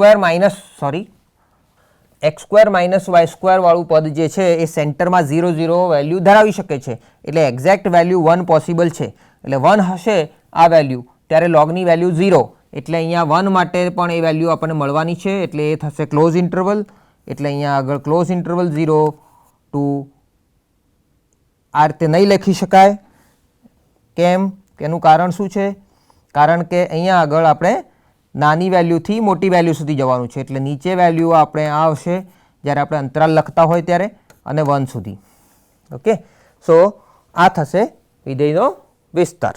y² વાળું પદ જે છે એ સેન્ટરમાં 0 0 વેલ્યુ ધરાવી શકે છે. એટલે એક્ઝેક્ટ વેલ્યુ 1 પોસિબલ છે. એટલે 1 હશે આ વેલ્યુ ત્યારે લોગની વેલ્યુ 0, એટલે અહીંયા 1 માટે પણ એ વેલ્યુ આપણને મળવાની છે. એટલે એ થશે ક્લોઝ ઇન્ટરવલ. એટલે અહીંયા આગળ ક્લોઝ ઇન્ટરવલ 0 ટુ આ રીતે નહીં લખી શકાય. કેમ? તેનું કારણ શું છે? કારણ કે અહીંયા આગળ આપણે નાની વેલ્યુથી મોટી વેલ્યુ સુધી જવાનું છે. એટલે નીચે વેલ્યુ આપણે આ આવશે જ્યારે આપણે અંતરાલ લખતા હોય ત્યારે, અને 1 સુધી. ઓકે, આ થશે વિધેયનો વિસ્તાર.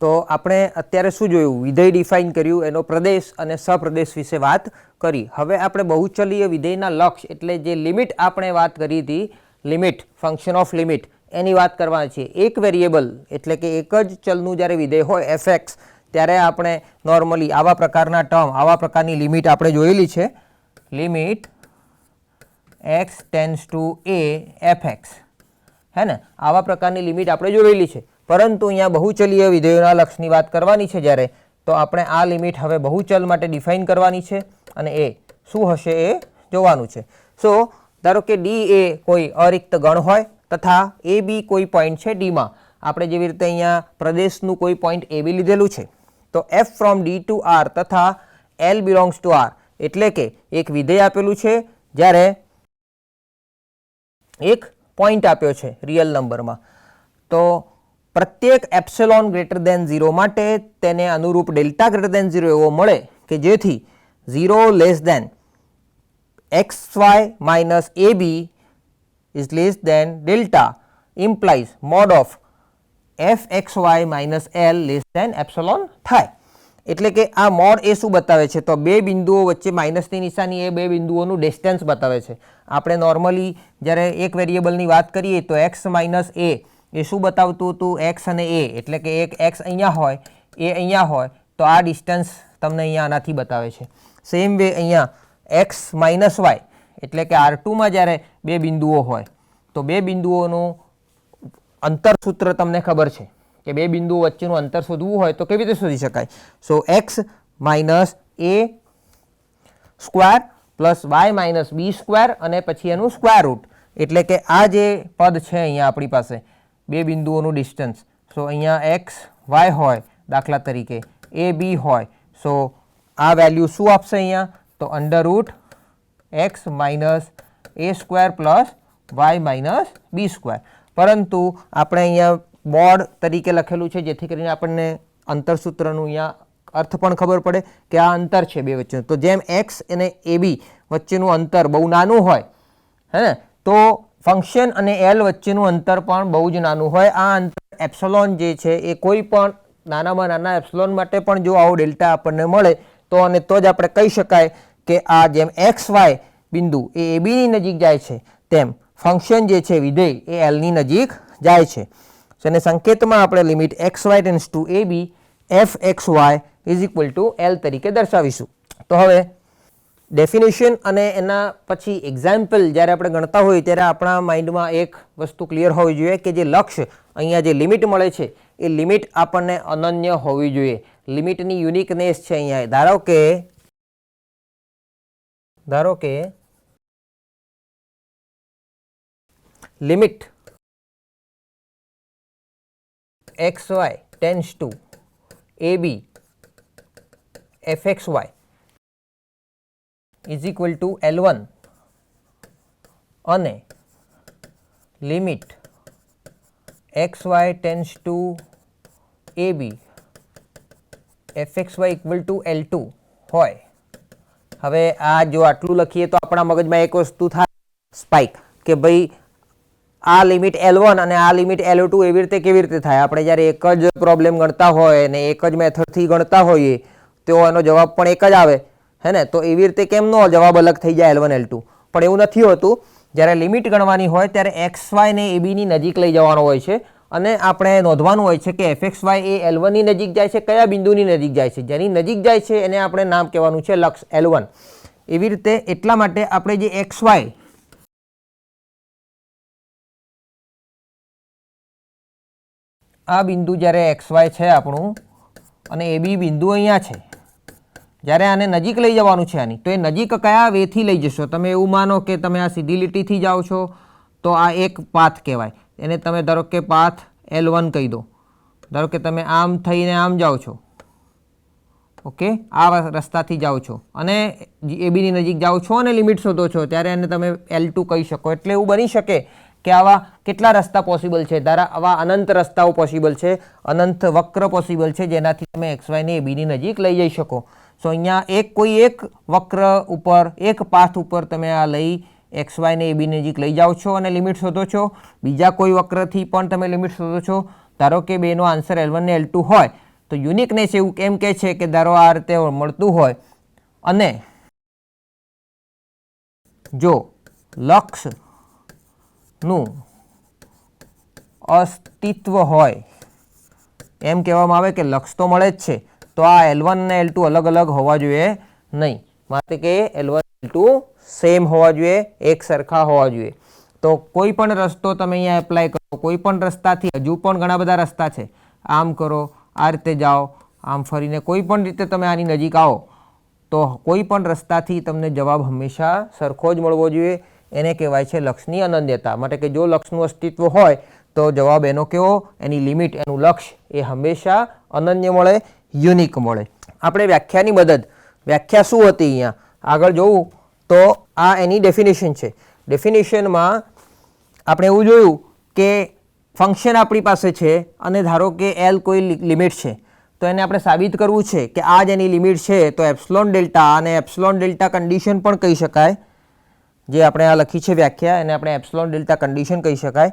તો આપણે અત્યારે શું જોયું? વિધેય ડિફાઇન કર્યું, એનો પ્રદેશ અને સપ્રદેશ વિશે વાત કરી. હવે આપણે બહુચલીય વિધેયના લક્ષ એટલે જે લિમિટ આપણે વાત કરી હતી, લિમિટ, ફંક્શન ઓફ લિમિટ, એની વાત કરવાની છે. એક વેરિયેબલ એટલે કે એક જ ચલનું જ્યારે વિધેય હોય fx, ત્યારે આપણે નોર્મલી આવા પ્રકારના ટર્મ, આવા પ્રકારની લિમિટ આપણે જોયેલી છે. Limit x tends two a fx, હે ને, આવા પ્રકારની લિમિટ આપણે જોયેલી છે. પરંતુ અહીંયા બહુચલીય વિધેયોના લક્ષની વાત કરવાની છે જ્યારે, તો આપણે આ લિમિટ હવે બહુચલ માટે ડિફાઇન કરવાની છે અને એ શું હશે એ જોવાનું છે. ધારો કે ડી એ કોઈ અરિક્ત ગણ હોય તથા એ બી કોઈ પોઈન્ટ છે ડીમાં. આપણે જેવી રીતે અહીંયા પ્રદેશનું કોઈ પોઈન્ટ એ બી લીધેલું છે, તો f from D to R તથા l બિલોંગ્સ ટુ આર, એટલે કે એક વિધેય આપેલું છે જ્યારે એક પોઈન્ટ આપ્યો છે રિયલ નંબરમાં, તો પ્રત્યેક એપ્સિલોન ગ્રેટર ધેન 0 માટે તેને અનુરૂપ ડેલ્ટા ગ્રેટર ધેન 0 એવો મળે કે જેથી 0 less than xy minus ab is less than delta implies mod of fxy minus l less than epsilon થાય. એટલે કે આ મોડ એ શું બતાવે છે? તો બે બિંદુઓ વચ્ચે માઇનસની નિશાની એ બે બિંદુઓનું ડિસ્ટન્સ બતાવે છે. આપણે નોર્મલી જ્યારે એક વેરિયેબલની વાત કરીએ તો x માઇનસ a એ શું બતાવતું હતું? x અને a, એટલે કે એક x અહીંયા હોય, એ અહીંયા હોય, તો આ ડિસ્ટન્સ તમને અહીંયા આનાથી બતાવે છે. સેમ વે અહીંયા x માઇનસ y એટલે કે R2માં જ્યારે બે બિંદુઓ હોય તો બે બિંદુઓનું અંતર સૂત્ર તમને ખબર છે કે બે બિંદુઓ વચ્ચેનું અંતર શોધવું હોય તો કેવી રીતે શોધી શકાય? x minus a square plus y minus b square અને પછી એનું સ્ક્વેર રૂટ, એટલે કે આ જે પદ છે અહીંયા આપણી પાસે બે બિંદુઓનું ડિસ્ટન્સ, અહીંયા x y હોય દાખલા તરીકે, a b હોય, આ વેલ્યુ શું આપશે અહીંયા? તો under root x minus a square plus y minus B square, પરંતુ આપણે અહીંયા મોડ તરીકે લખેલું છે જેથી કરીને આપણને અંતરસૂત્રનું અહીંયા અર્થ પણ ખબર પડે કે આ અંતર છે બે વચ્ચેનું. તો જેમ એક્સ અને એ બી વચ્ચેનું અંતર બહુ નાનું હોય હે ને, તો ફંક્શન અને એલ વચ્ચેનું અંતર પણ બહુ જ નાનું હોય. આ અંતર એપ્સલોન જે છે એ કોઈ પણ નાનામાં નાના એપ્સલોન માટે પણ જો આવો ડેલ્ટા આપણને મળે તો અને તો જ આપણે કહી શકાય કે આ જેમ એક્સ વાય બિંદુ એ બીની નજીક જાય છે તેમ ફંક્શન જે છે વિધેય એ એલની નજીક જાય છે. અને સંકેતમાં આપણે limit x Y tends to A B F x Y is equal to L તરીકે દર્શાવીશું. તો હવે ડેફિનેશન અને એના પછી એક્ઝામ્પલ જ્યારે આપણે ગણતા હોઈએ ત્યારે આપણા માઇન્ડમાં એક વસ્તુ ક્લિયર હોવી જોઈએ કે જે લક્ષ્ય અહીંયા જે લિમિટ મળે છે એ લિમિટ આપણને અનન્ય હોવી જોઈએ. લિમિટની યુનિકનેસ છે અહીંયા. ધારો કે limit x Y tends to A B F x Y is equal to L1 અને limit x Y tends to A B F x Y equal to L2 હોય. હવે આ જો આટલું લખીએ તો આપણા મગજમાં એક વસ્તુ થાય સ્પાઇક કે ભાઈ આ લિમિટ L1 અને આ લિમિટ L2 એવી રીતે કેવી રીતે થાય? આપણે જ્યારે એક જ પ્રોબ્લેમ ગણતા હોય અને એક જ મેથડથી ગણતા હોઈએ તો એનો જવાબ પણ એક જ આવે હે ને, તો એવી રીતે કેમ નો જવાબ અલગ થઈ જાય L1 L2? પણ એવું નથી હોતું. જ્યારે લિમિટ ગણવાની હોય ત્યારે એક્સ વાય ને એ બીની નજીક લઈ જવાનો હોય છે અને આપણે નોંધવાનું હોય છે કે એફ એક્સ વાય એ L1ની નજીક જાય છે, કયા બિંદુની નજીક જાય છે? જેની નજીક જાય છે એને આપણે નામ કહેવાનું છે લક્ષ L1. એવી રીતે એટલા માટે આપણે જે એક્સ વાય આ બિંદુ જ્યારે એક્સ વાય છે આપણું અને એ બી બિંદુ અહીંયા છે, જ્યારે આને નજીક લઈ જવાનું છે આની, તો એ નજીક કયા વેથી લઈ જશો? તમે એવું માનો કે તમે આ સીધી લીટીથી જાઓ છો તો આ એક પાથ કહેવાય, એને તમે ધારો કે પાથ L1 કહી દો. ધારો કે તમે આમ થઈને આમ જાઓ છો, ઓકે, આ રસ્તાથી જાઓ છો અને એ બીની નજીક જાઓ છો અને લિમિટ શોધો છો ત્યારે એને તમે L2 કહી શકો. એટલે એવું બની શકે કે આવા કેટલા રસ્તા પોસિબલ છે? આવા અનંત રસ્તાઓ પોસિબલ છે, અનંત વક્ર પોસિબલ છે જેનાથી તમે એક્સ વાયને એ બીની નજીક લઈ જઈ શકો. સો અહીંયા કોઈ એક વક્ર ઉપર, એક પાથ ઉપર તમે આ લઈ એક્સ વાયને એ બીની નજીક લઈ જાઓ છો અને લિમિટ શોધો છો. બીજા કોઈ વક્રથી પણ તમે લિમિટ શોધો છો. ધારો કે બેનો આન્સર L1 ને L2 હોય તો યુનિકનેસ એવું કેમ કે છે કે ધારો આ રીતે મળતું હોય અને જો લક્ષનું અસ્તિત્વ હોય, એમ કહેવામાં આવે કે લક્ષ તો મળે જ છે, તો આ L1 અને L2 અલગ અલગ હોવા જોઈએ નહીં. માટે કે L1 L2 સેમ હોવા જોઈએ, એક સરખા હોવા જોઈએ. તો કોઈ પણ રસ્તો તમે અહીંયા એપ્લાય કરો, કોઈ પણ રસ્તાથી, હજુ પણ ઘણા બધા રસ્તા છે, આમ કરો, આ રીતે જાઓ, આમ ફરીને કોઈ પણ રીતે તમે આની નજીક આવો તો કોઈ પણ રસ્તાથી તમને જવાબ હંમેશા સરખો જ મળવો જોઈએ. એને કહેવાય છે લક્ષની અનન્યતા. માટે કે જો લક્ષનું અસ્તિત્વ હોય તો જવાબ એનો કેવો? એની લિમિટ, એનું લક્ષ એ હંમેશા અનન્ય મળે, યુનિક મળે. આપણે વ્યાખ્યાની મદદ, વ્યાખ્યા શું હતી અહીંયા આગળ જોવું તો આ એની ડેફિનેશન છે. ડેફિનેશનમાં આપણે એવું જોયું કે ફંક્શન આપણી પાસે છે અને ધારો કે એલ કોઈ લિમિટ છે તો એને આપણે સાબિત કરવું છે કે આ જ એની લિમિટ છે. તો એપ્સલોન ડેલ્ટા, અને એપ્સલોન ડેલ્ટા કન્ડિશન પણ કહી શકાય, જે આપણે આ લખી છે વ્યાખ્યા, એને આપણે એપ્સલોન ડેલ્ટા કન્ડિશન કહી શકાય.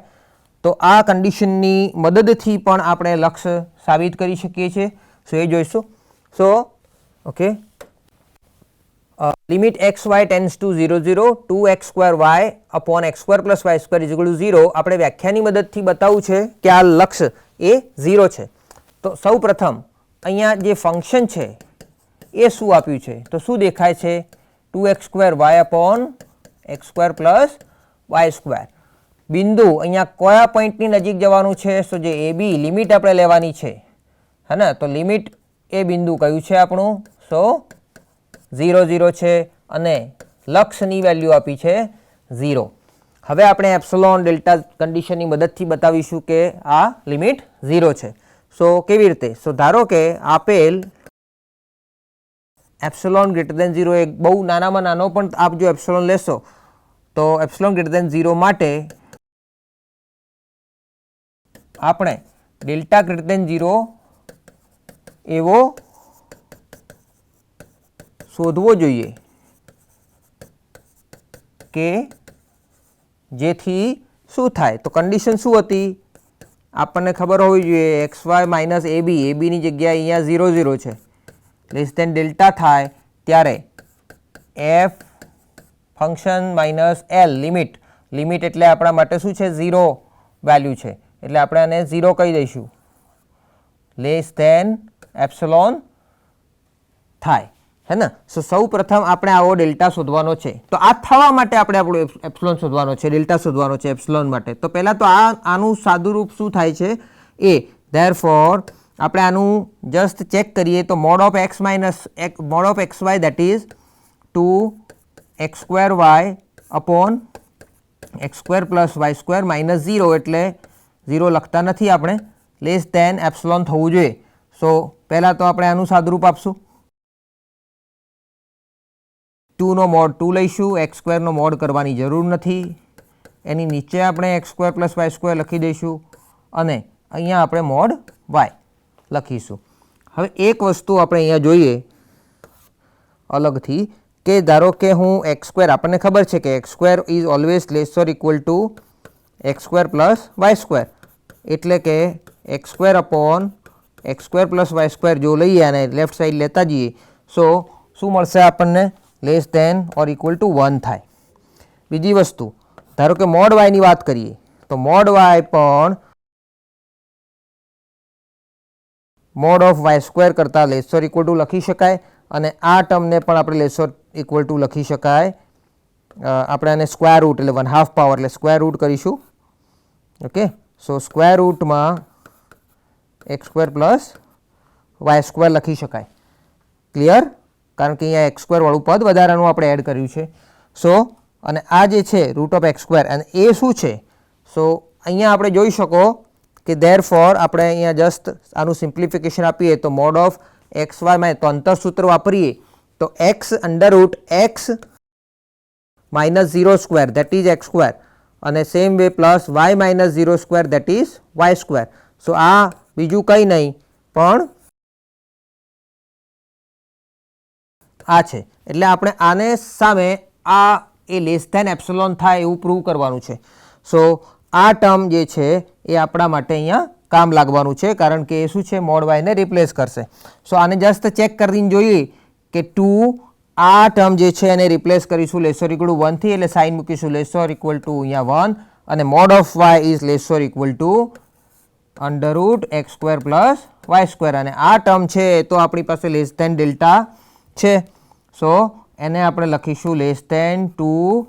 તો આ કન્ડિશનની મદદથી પણ આપણે લક્ષ્ય સાબિત કરી શકીએ છીએ. સો એ જોઈશું. So okay, limit x Y tends to 0 0 2x square y upon x square plus Y square is equal to 0. આપણે વ્યાખ્યાની મદદથી બતાવવું છે કે આ લક્ષ્ય એ 0 છે. તો સૌ પ્રથમ અહીંયા જે ફંક્શન છે એ શું આપ્યું છે? તો શું દેખાય છે? 2x square y upon x square plus Y square. બિંદુ અહીંયા કયા પોઈન્ટની નજીક જવાનું છે? સો જે એ બી લિમિટ આપણે લેવાની છે હે ને, તો લિમિટ એ બિંદુ કયું છે આપણું? સો 0 0 છે અને લક્ષની વેલ્યુ આપી છે 0. હવે આપણે એપ્સલોન ડેલ્ટા કન્ડિશનની મદદથી બતાવીશું કે આ લિમિટ 0 છે. સો કેવી રીતે? સો ધારો કે આપેલ એપ્સલોન ગ્રેટર દેન 0, એક બહુ નાનામાં નાનો પણ આપ જો એપ્સલોન લેશો તો એપ્સિલોન ગ્રેટર દેન 0 માટે આપણે ડેલ્ટા ગ્રેટર દેન 0 એવો શોધવો જોઈએ કે જેથી શું થાય. તો કન્ડિશન શું હતી આપણને ખબર હોવી જોઈએ, એક્સ વાય માઇનસ એબીની જગ્યાએ અહીંયા 0 0 છે, લેસ દેન ડેલ્ટા થાય ત્યારે F function minus L limit એટલે આપણા માટે શું છે 0 વેલ્યુ છે, એટલે આપણે આને 0 કહી દઈશું, લેસ દેન એપ્સિલોન થાય, હે ને. સૌ પ્રથમ આપણે આવો ડેલ્ટા શોધવાનો છે. તો આ થવા માટે આપણે આપણો એપ્સિલોન શોધવાનો છે, ડેલ્ટા શોધવાનો છે એપ્સિલોન માટે. તો પહેલાં તો આનું સાદુરૂપ શું થાય છે એ, ધેરફોર આપણે આનું જસ્ટ ચેક કરીએ તો mod of x y that is 2x² upon x² plus y² minus 0, એટલે 0 લખતા નથી આપણે, લેસ દેન એપ્સિલોન થવું જોઈએ. સો પહેલાં તો આપણે આનું સાદુરૂપ આપશું, 2 નો મોડ 2 લઈશું, x² નો મોડ કરવાની જરૂર નથી, એની નીચે આપણે x² પ્લસ y² લખી દઈશું અને અહીંયા આપણે મોડ y લખીશું. હવે એક વસ્તુ આપણે અહીંયા જોઈએ અલગથી કે ધારો કે હું x² આપણને ખબર છે કે x² is always less or equal to x² plus y², એટલે કે x² upon x² plus y² જો લઈએ અને લેફ્ટ સાઈડ લેતા જઈએ, સો શું મળશે આપણને, less than or equal to 1 થાય. બીજી વસ્તુ ધારો કે મોડ વાયની વાત કરીએ તો મોડ વાય પણ મોડ ઓફ y² કરતાં લેસ ઓર ઇક્વલ ટુ લખી શકાય અને આ ટર્મને પણ આપણે લેસ ઓર ઇક્વલ ટુ લખી શકાય. આપણે આને સ્ક્વેર રૂટ એટલે 1/2 પાવર એટલે સ્ક્વેર રૂટ કરીશું. ઓકે, સો સ્ક્વેર રૂટમાં x² પ્લસ y² લખી શકાય. ક્લિયર? કારણ કે અહીંયા x² વાળું પદ વધારાનું આપણે એડ કર્યું છે. સો અને આ જે છે રૂટ ઓફ x² અને એ શું છે, સો અહીંયા આપણે જોઈ શકો કે ધેરફોર આપણે અહીંયા જસ્ટ આનું સિમ્પ્લિફિકેશન આપીએ તો મોડ ઓફ એક્સ વાય તો અંતરસૂત્ર વાપરીએ તો x under root x minus 0² that is x² અને same way plus y minus 0² that is y². So આ બીજું કંઈ નહીં પણ આ છે, એટલે આપણે આને સામે આ એ લેસ ધેન એપ્સિલોન થાય એવું પ્રૂવ કરવાનું છે. સો આ ટર્મ જે છે એ આપણા માટે અહીંયા કામ લાગવાનું છે, કારણ કે એ શું છે મોડ વાયને રિપ્લેસ કરશે. સો આને જસ્ટ ચેક કરીને જોઈએ કે 2 આ ટર્મ જે છે એને રિપ્લેસ કરીશું લેસ ઓર ઇક્વલ ટુ 1 થી, એટલે સાઇન મૂકીશું લેસ ઓર ઇક્વલ ટુ અહીંયા 1 અને mod of y is less or equal to under root x² plus y², અને આ ટર્મ છે તો આપણી પાસે લેસ ધેન ડેલ્ટા છે, સો એને આપણે લખીશું લેસ ધેન 2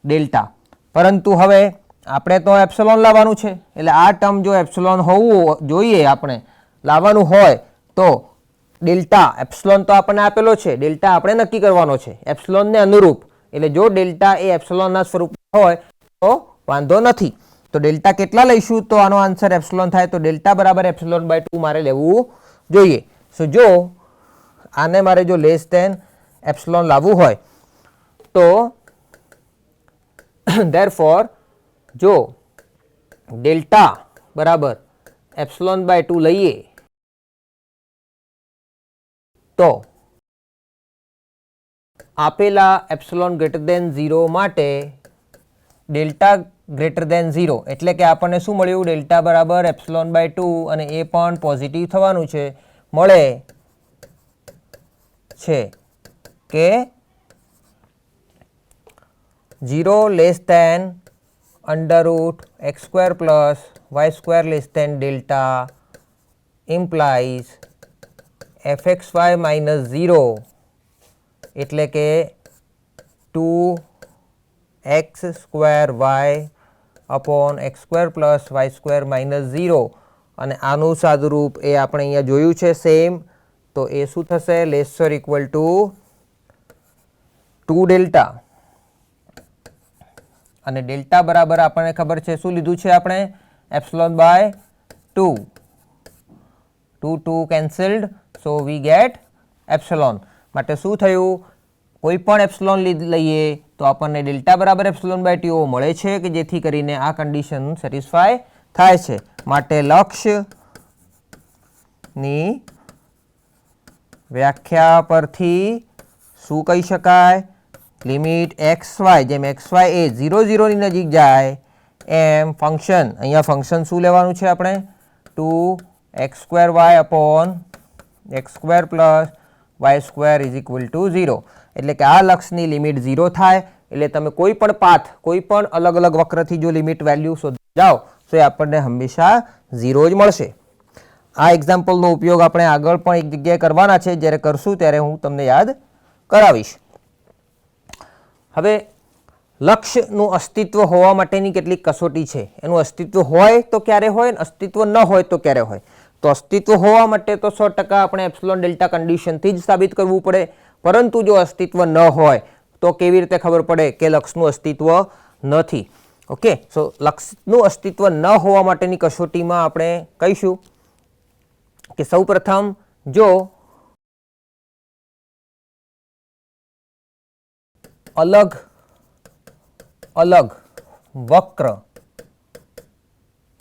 ડેલ્ટા. પરંતુ હવે આપણે તો એપ્સિલોન લાવવાનું છે, એટલે આ ટર્મ જો એપ્સિલોન હોવું જોઈએ આપણે લાવવાનું હોય તો ડેલ્ટા એપ્સિલોન તો આપણને આપેલો છે, ડેલ્ટા આપણે નક્કી કરવાનો છે એપ્સિલોનને અનુરૂપ, એટલે જો ડેલ્ટા એ એપ્સિલોનના સ્વરૂપમાં હોય તો વાંધો નથી. તો ડેલ્ટા કેટલા લઈશું તો આનો આન્સર એપ્સિલોન થાય, તો ડેલ્ટા બરાબર એપ્સિલોન બાય 2 મારે લેવું જોઈએ. સો જો આને મારે જો લેસ ધેન એપ્સિલોન લાવવું હોય તો ધેરફોર જો ડેલ્ટા બરાબર એપ્સિલોન બાય 2 લઈએ તો આપેલા એપ્સિલોન ગ્રેટર દેન 0 માટે ડેલ્ટા ગ્રેટર દેન 0 એટલે કે આપણને શું મળ્યું, ડેલ્ટા બરાબર એપ્સિલોન બાય 2 અને એ પણ પોઝિટિવ થવાનું છે, મળે છે કે 0 less than under root x² plus y² less than delta implies fxy minus 0 એટલે કે 2x² y upon x² plus y² minus 0, અને આનું સાદુરૂપ એ આપણે અહીંયા જોયું છે સેમ, તો એ શું થશે less or equal to 2 delta, અને ડેલ્ટા બરાબર આપણને ખબર છે શું લીધું છે આપણે epsilon by 2, 2 cancelled, so we get epsilon. માટે શું થયું કોઈ પણ એપ્સિલોન લઈએ તો આપણને ડેલ્ટા બરાબર એપ્સિલોન બાય ટી મળે છે કે જેથી કરીને આ કન્ડિશન સેટિસ્ફાય થાય છે. માટે લક્ષ્યની વ્યાખ્યા પરથી શું કહી શકાય? લિમિટ એક્સ વાય, જેમ એક્સ વાય એ 0, 0ની નજીક જાય એમ ફંક્શન, અહીંયા ફંક્શન શું લેવાનું છે આપણે? 2x² upon x² plus y² is equal to 0. એટલે કે આ લક્ષની લિમિટ 0 થાય એટલે તમે કોઈ પણ પાથ, કોઈ પણ અલગ અલગ વક્રથી જો લિમિટ વેલ્યુ શોધવા જાઓ તો એ આપણને હંમેશા 0 જ મળશે. આ એક્ઝામ્પલનો ઉપયોગ આપણે આગળ પણ એક જગ્યાએ કરવાના છે, જ્યારે કરશું ત્યારે હું તમને યાદ કરાવીશ. હવે લક્ષ્યનું અસ્તિત્વ હોવા માટેની કેટલીક કસોટી છે. એનું અસ્તિત્વ હોય તો ક્યારે હોય અને અસ્તિત્વ ન હોય તો ક્યારે હોય? તો અસ્તિત્વ હોવા માટે તો 100% આપણે એપ્સિલોન ડેલ્ટા કન્ડિશનથી જ સાબિત કરવું પડે, પરંતુ જો અસ્તિત્વ ન હોય તો કેવી રીતે ખબર પડે કે લક્ષનું અસ્તિત્વ નથી? ઓકે, સો લક્ષનું અસ્તિત્વ ન હોવા માટેની કસોટીમાં આપણે કહીશું કે સૌપ્રથમ જો અલગ અલગ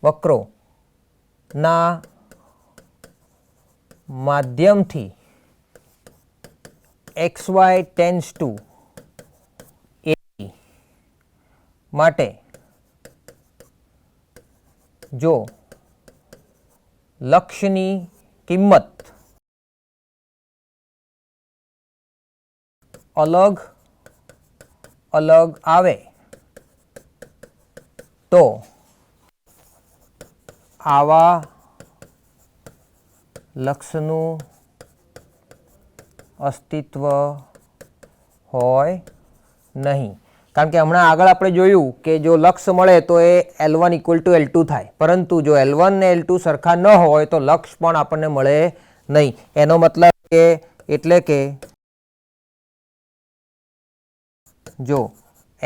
વક્રોના માધ્યમથી xy ટેન્ડ્સ ટુ a માટે જો લક્ષ્યની કિંમત અલગ અલગ આવે તો આવા લક્ષનું અસ્તિત્વ હોય નહીં. કારણ કે હમણાં આગળ આપણે જોયું કે જો લક્ષ મળે તો એ L1 = L2 થાય, પરંતુ જો L1 ને L2 સરખા ન હોય તો લક્ષ પણ આપણને મળે નહીં. એનો મતલબ કે એટલે કે જો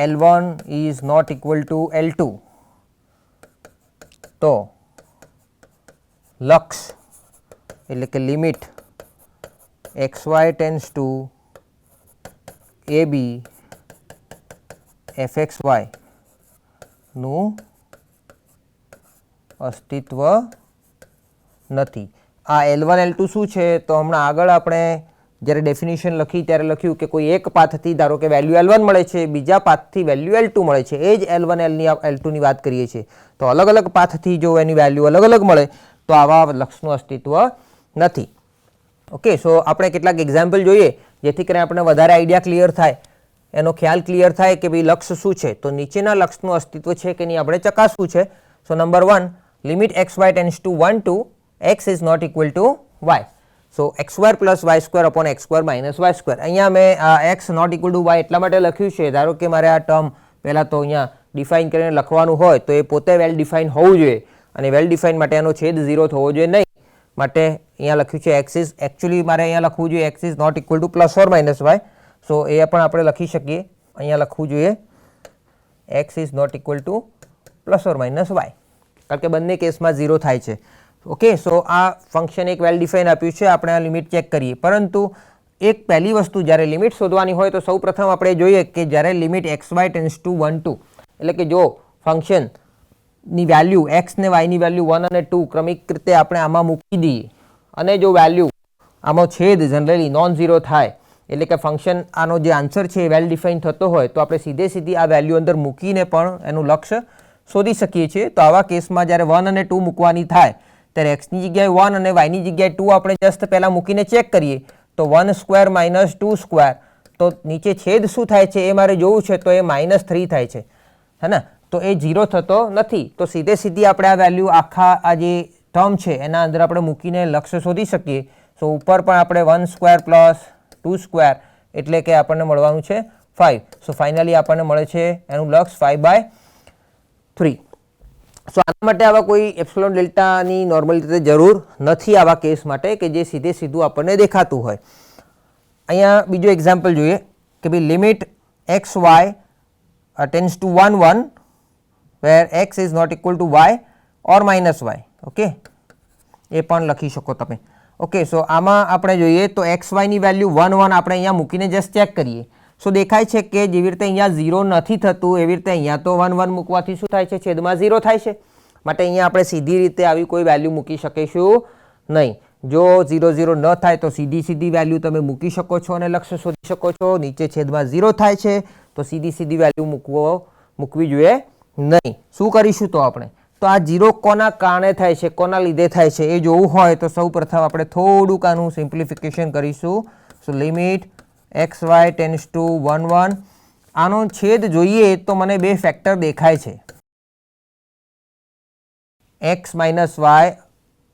L1 is not equal to L2 તો લક્ષ એટલે કે limit xy tends two AB fxy નું અસ્તિત્વ નથી. આ L1 L2 શું છે? તો હમણાં આગળ આપણે જ્યારે ડેફિનેશન લખી ત્યારે લખ્યું કે કોઈ એક પાથથી ધારો કે વેલ્યુ L1 મળે છે, બીજા પાથથી વેલ્યુ L2 મળે છે, એ જ L1 L2ની વાત કરીએ છીએ. તો અલગ અલગ પાથથી જો એની વેલ્યુ અલગ અલગ મળે તો આવા લક્ષનું અસ્તિત્વ નથી. ઓકે, સો આપણે કેટલાક એક્ઝામ્પલ જોઈએ જેથી કરીને આપણે વધારે આઈડિયા ક્લિયર થાય, એનો ખ્યાલ ક્લિયર થાય કે ભાઈ લક્ષ શું છે. તો નીચેના લક્ષનું અસ્તિત્વ છે કે નહીં આપણે ચકાસવું છે. So number 1, limit xy tends to 1 to x is not equal to y. સો x² plus y² upon x² minus y². અહીંયા મેં x not equal to y એટલા માટે લખ્યું છે, ધારો કે મારે આ ટર્મ પહેલાં તો અહીંયા ડિફાઇન કરીને લખવાનું હોય તો એ પોતે વેલ ડિફાઇન હોવું જોઈએ, અને વેલ ડિફાઇન માટે એનો છેદ 0 થવો જોઈએ નહીં. માટે અહીંયા લખ્યું છે x ઇઝ, એકચ્યુઅલી મારે અહીંયા લખવું જોઈએ x is not equal to plus or minus y. So એ પણ આપણે લખી શકીએ, અહીંયા લખવું જોઈએ x is not equal to plus or minus y, કારણ કે બંને કેસમાં 0 થાય છે. ઓકે, સો આ ફંક્શન એક વેલ ડિફાઇન આપ્યું છે, આપણે આ લિમિટ ચેક કરીએ. પરંતુ એક પહેલી વસ્તુ, જ્યારે લિમિટ શોધવાની હોય તો સૌ પ્રથમ આપણે જોઈએ કે જ્યારે limit xy tends to 1 to, એટલે કે જો ફંક્શનની વેલ્યુ x ને y ની વેલ્યુ 1 અને 2 ક્રમિક રીતે આપણે આમાં મૂકી દઈએ અને જો વેલ્યુ આમાં છેદ જનરલી નોન ઝીરો થાય, એટલે કે ફંક્શન આનો જે આન્સર છે એ વેલ ડિફાઇન થતો હોય તો આપણે સીધી આ વેલ્યુ અંદર મૂકીને પણ એનું લક્ષ્ય શોધી શકીએ છીએ. તો આવા કેસમાં જ્યારે 1 અને 2 મૂકવાની થાય ત્યારે એક્સની જગ્યાએ 1 અને વાયની જગ્યાએ 2 આપણે જસ્ટ પહેલાં મૂકીને ચેક કરીએ તો 1² માઇનસ 2², તો નીચે છેદ શું થાય છે એ મારે જોવું છે, તો એ -3 થાય છે, હે ને? તો એ 0 થતો નથી. તો સીધી આપણે આ વેલ્યુ આખા આ જે ટર્મ છે એના અંદર આપણે મૂકીને લક્ષ્ય શોધી શકીએ. સો ઉપર પણ આપણે 1² પ્લસ 2² એટલે કે આપણને મળવાનું છે 5. સો ફાઇનલી આપણને મળે છે એનું લક્ષ 5/3. સો આના માટે આવા કોઈ એપ્સિલોન ડેલ્ટાની નોર્મલ રીતે જરૂર નથી આવા કેસ માટે કે જે સીધું આપણને દેખાતું હોય. અહીંયા બીજો એક્ઝામ્પલ જોઈએ કે ભાઈ limit xy tends to 1 1 where x is not equal to y or minus y. Okay, એ પણ લખી શકો તમે. ઓકે, સો આમાં આપણે જોઈએ તો xy ની વેલ્યુ 1 1 આપણે અહીંયા મૂકીને જસ્ટ ચેક કરીએ સો દેખાય છે કે જેવી રીતે અહીંયા 0 નથી થતું એવી રીતે અહીંયા તો 1 1 મૂકવાથી શું થાય છે, છેદમાં 0 થાય છે. માટે અહીંયા આપણે સીધી રીતે આવી કોઈ વેલ્યુ મૂકી શકીશું નહીં. જો 0 0 ન થાય તો સીધી વેલ્યુ તમે મૂકી શકો છો અને લક્ષ્ય શોધી શકો છો. નીચે છેદમાં 0 થાય છે તો સીધી વેલ્યુ મૂકવી જોઈએ નહીં. શું કરીશું તો આપણે તો આ 0 કોના કારણે થાય છે, કોના લીધે થાય છે એ જોવું હોય તો સૌ પ્રથમ આપણે થોડુંક આનું સિમ્પ્લિફિકેશન કરીશું. So limit x Y tends to 1 1. આનો છેદ જોઈએ તો મને બે ફેક્ટર દેખાય છે, x minus y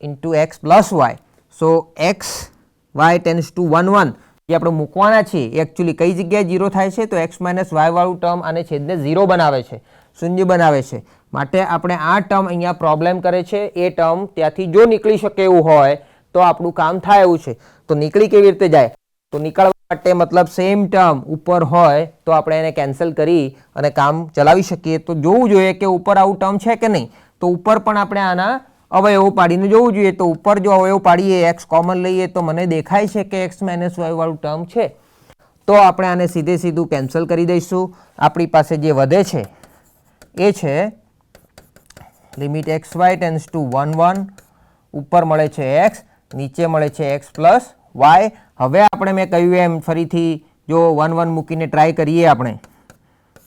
into x plus y. So x Y tends to 1 1 જે આપણે મૂકવાના છે એ એકચ્યુઅલી કઈ જગ્યાએ 0 થાય છે તો એક્સ માઇનસ વાય વાળું ટર્મ આને છેદને 0 બનાવે છે, શૂન્ય બનાવે છે. માટે આપણે આ ટર્મ અહીંયા પ્રોબ્લેમ કરે છે. એ ટર્મ ત્યાંથી જો નીકળી શકે એવું હોય તો આપણું કામ થાય એવું છે. તો નીકળી કેવી રીતે જાય, તો નીકળવા માટે મતલબ સેમ ટર્મ ઉપર હોય તો આપણે એને કેન્સલ કરી અને કામ ચલાવી શકીએ. તો જોવું જોઈએ કે ઉપર આવું ટર્મ છે કે નહીં. તો ઉપર પણ આપણે આના અવયવો પાડીને જોવું જોઈએ. તો ઉપર જો અવયવ પાડીએ, એક્સ કોમન લઈએ તો મને દેખાય છે કે એક્સ માઇનસ વાય વાળું ટર્મ છે. તો આપણે આને સીધું કેન્સલ કરી દઈશું. આપણી પાસે જે વધે છે એ છે limit x Y tends to 1 1. ઉપર મળે છે એક્સ, નીચે મળે છે એક્સ પ્લસ વાય. હવે આપણે મેં કહ્યું એમ ફરીથી જો 1 1 મૂકીને ટ્રાય કરીએ આપણે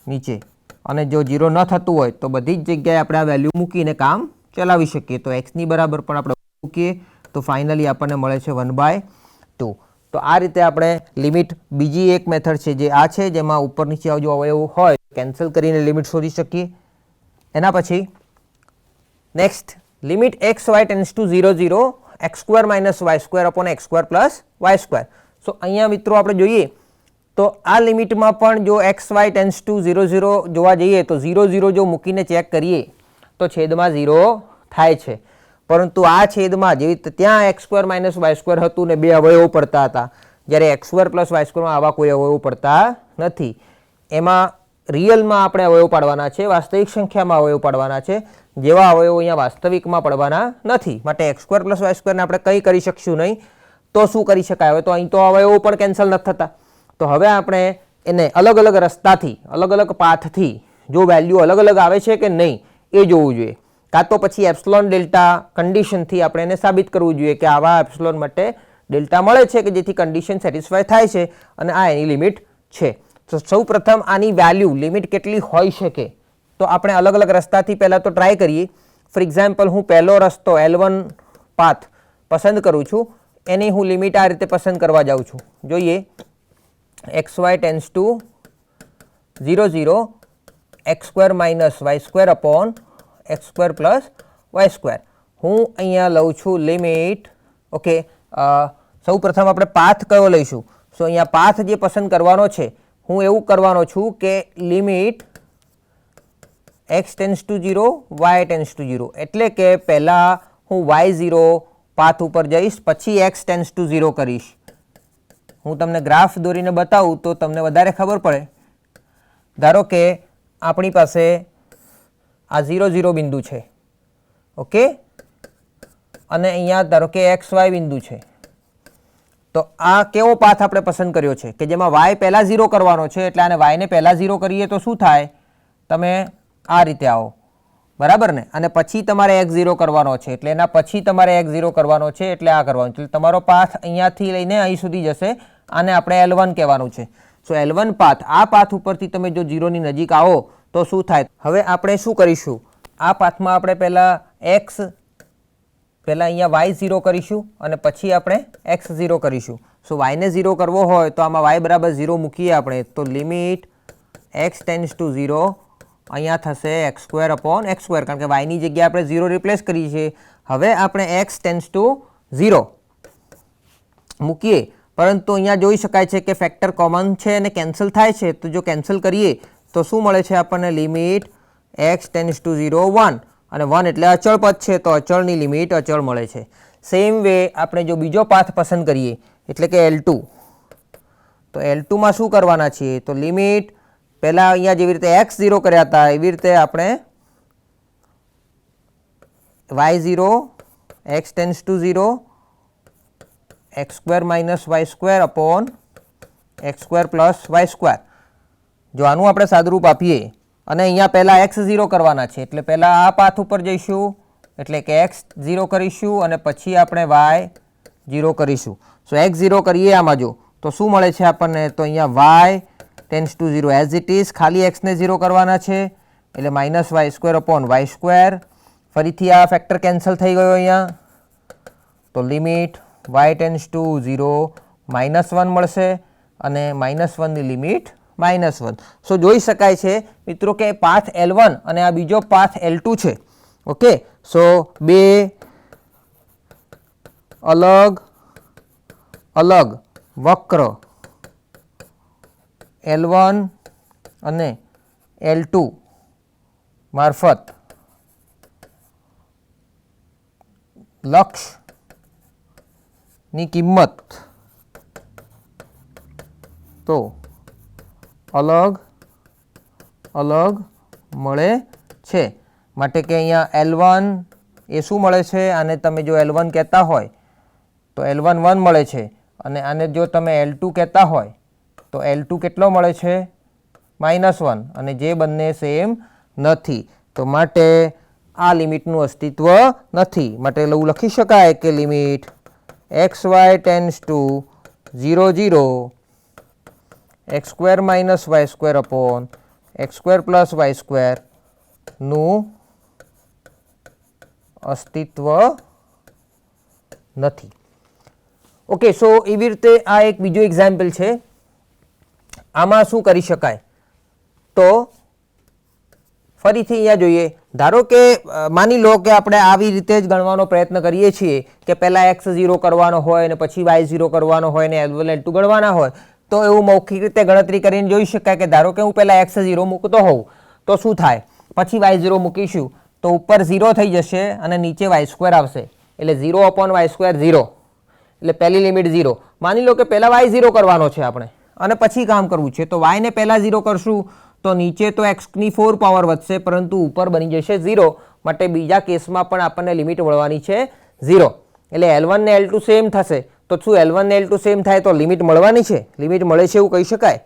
નીચે, અને જો 0 ન થતું હોય તો બધી જ જગ્યાએ આપણે આ વેલ્યુ મૂકીને કામ ચલાવી શકીએ. તો એક્સની બરાબર પણ આપણે મૂકીએ તો ફાઇનલી આપણને મળે છે 1/2. તો આ રીતે આપણે લિમિટ, બીજી એક મેથડ છે જે આ છે જેમાં ઉપર નીચે જો અવયવ હોય કેન્સલ કરીને લિમિટ શોધી શકીએ. એના પછી next limit x Y tends to 0 0 x square minus Y square upon x square plus Y square. So અહીંયા મિત્રો આપણે જોઈએ તો આ લિમિટમાં પણ જો એક્સ વાય ટેન્ડ્સ ટુ 0 0 જોવા જઈએ તો 0 0 જો મૂકીને ચેક કરીએ તો છેદમાં 0 થાય છે. પરંતુ આ છેદમાં જેવી રીતે ત્યાં x square minus Y square હતું ને બે અવયવો પડતા હતા, જ્યારે એક્સ સ્ક્વેર પ્લસ વાય સ્ક્વેરમાં આવા કોઈ અવયવો પડતા નથી. એમાં રિયલમાં આપણે અવયવ પાડવાના છે, વાસ્તવિક સંખ્યામાં અવયવ પાડવાના છે. જેવા અવયવો અહીંયા વાસ્તવિકમાં પડવાના નથી. માટે એક્સ સ્ક્વેર પ્લસ વાય સ્ક્વેરને આપણે કંઈ કરી શકશું નહીં. તો શું કરી શકાય, હવે તો અહીં તો અવયવો પણ કેન્સલ નથી થતા. તો હવે આપણે એને અલગ અલગ રસ્તાથી, અલગ અલગ પાથથી જો વેલ્યુ અલગ અલગ આવે છે કે નહીં એ જોવું જોઈએ. કાં તો પછી એપ્સિલોન ડેલ્ટા કન્ડિશનથી આપણે એને સાબિત કરવું જોઈએ કે આવા એપ્સિલોન માટે ડેલ્ટા મળે છે કે જેથી કન્ડિશન સેટિસ્ફાય થાય છે અને આ એની લિમિટ છે. તો સૌ પ્રથમ આની વેલ્યુ લિમિટ કેટલી હોઈ શકે તો આપણે અલગ અલગ રસ્તાથી પહેલાં તો ટ્રાય કરીએ. ફોર એક્ઝામ્પલ હું પહેલો રસ્તો L1 પાથ પસંદ કરું છું, એની હું લિમિટ આ રીતે પસંદ કરવા જાઉં છું. જોઈએ x Y tends to 0 0 x square minus Y square upon x square plus Y square. હું અહીંયા લઉં છું લિમિટ. ઓકે, સૌ પ્રથમ આપણે પાથ કયો લઈશું. સો અહીંયા પાથ જે પસંદ કરવાનો છે હું એવું કરવાનો છું કે limit x tends to 0 y tends to 0. એટલે કે પહેલાં હું y0 પાથ ઉપર જઈશ, પછી એક્સ ટેન્ડ્સ ટુ 0 કરીશ. હું તમને ગ્રાફ દોરીને બતાવું તો તમને વધારે ખબર પડે. ધારો કે આપણી પાસે આ 0 0 બિંદુ છે, ઓકે, અને અહીંયા ધારો કે એક્સ વાય બિંદુ છે. તો આ કેવો પાથ આપણે પસંદ કર્યો છે કે જેમાં વાય પહેલાં 0 કરવાનો છે. એટલે આને વાયને પહેલાં 0 કરીએ તો શું થાય, તમે આ રીતે આવો, બરાબર ને, અને પછી તમારે એક્સ 0 કરવાનો છે. એટલે એના પછી તમારે એક્સ 0 કરવાનો છે, એટલે આ કરવાનું છે. એટલે તમારો પાથ અહીંયાથી લઈને અહીં સુધી જશે. આને આપણે L1 કહેવાનું છે. સો L1 પાથ, આ પાથ ઉપરથી તમે જો 0ની નજીક આવો તો શું થાય. હવે આપણે શું કરીશું, આ પાથમાં આપણે પહેલાં અહીંયા y0 કરીશું અને પછી આપણે x0 કરીશું. સો yને 0 કરવો હોય તો આમાં y બરાબર 0 મૂકીએ આપણે તો લિમિટ x ટેન્ડ્સ ટુ 0 અહીંયા થશે x square upon x square, કારણ કે yની જગ્યાએ આપણે 0 રિપ્લેસ કરીએ છીએ. હવે આપણે x ટેન્ડ્સ ટુ 0 મૂકીએ, પરંતુ અહીંયા જોઈ શકાય છે કે ફેક્ટર કોમન છે અને કેન્સલ થાય છે. તો જો કેન્સલ કરીએ તો શું મળે છે આપણને, લિમિટ એક્સ ટેન્ડ્સ ટુ 0 1, અને 1 એટલે અચળ પદ છે તો અચળની લિમિટ અચળ મળે છે. સેમ વે આપણે જો બીજો પાથ પસંદ કરીએ એટલે કે L2, તો L2માં શું કરવાના છીએ, તો લિમિટ પહેલાં અહીંયા જેવી રીતે x0 કર્યા હતા એવી રીતે આપણે y0 x tends to 0 x square minus Y square upon x² plus y². જો આનું આપણે સાદુરૂપ આપીએ અને અહીંયા પહેલાં x0 કરવાના છે એટલે પહેલાં આ પાથ ઉપર જઈશું એટલે કે x0 કરીશું અને પછી આપણે y0 કરીશું. સો x0 કરીએ આમાં જો તો શું મળે છે આપણને? તો અહીંયા y tends to 0 as it is, ખાલી x ને 0 કરવાના છે એટલે -y² અપોન y². ફરીથી આ ફેક્ટર કેન્સલ થઈ ગયો અહીંયા, તો લિમિટ y ટેન્ડ્સ ટુ 0 -1 મળશે અને -1 ની લિમિટ -1. સો જોઈ શકાય છે મિત્રો કે પાથ L1 અને આ બીજો પાથ L2 છે. ઓકે, સો બે અલગ અલગ વક્ર L1 અને L2 મારફત લક્ષની કિંમત તો અલગ અલગ મળે છે. માટે કે અહીંયા L1 એ શું મળે છે? આને તમે જો L1 કહેતા હોય તો L1 1 મળે છે અને આને જો તમે L2 કહેતા હોય તો L2 કેટલો મળે છે? -1. અને જે બંને સેમ નથી તો માટે આ લિમિટનું અસ્તિત્વ નથી. માટે એવું લખી શકાય કે limit xy tends to 0 0 x² - y² upon x² plus y² નું અસ્તિત્વ નથી. ઓકે, સો એવી રીતે આ એક બીજો એક્ઝામ્પલ છે. આમાં શું કરી શકાય? તો ફરીથી અહીંયા જોઈએ. ધારો કે માની લો કે આપણે આવી રીતે જ ગણવાનો પ્રયત્ન કરીએ છીએ કે પહેલાં x0 કરવાનો હોય અને પછી y0 કરવાનો હોય ને L1 L2 ગણવાના હોય, તો એવું મૌખિક રીતે ગણતરી કરીને જોઈ શકાય કે ધારો કે હું પહેલાં x0 મૂકતો હોઉં તો શું થાય, પછી y0 મૂકીશું તો ઉપર 0 થઈ જશે અને નીચે y² આવશે એટલે 0 અપોન y² 0 એટલે પહેલી લિમિટ 0. માની લો કે પહેલાં y0 કરવાનો છે આપણે અને પછી કામ કરવું છે તો y ને પહેલાં 0 કરશું તો નીચે તો x ની 4 પાવર વધશે પરંતુ ઉપર બની જશે 0. માટે બીજા કેસમાં પણ આપણને લિમિટ મળવાની છે 0 એટલે L1 ને L2 સેમ થશે. તો શું L1 ને L2 સેમ થાય તો લિમિટ મળવાની છે? લિમિટ મળે છે એવું કહી શકાય?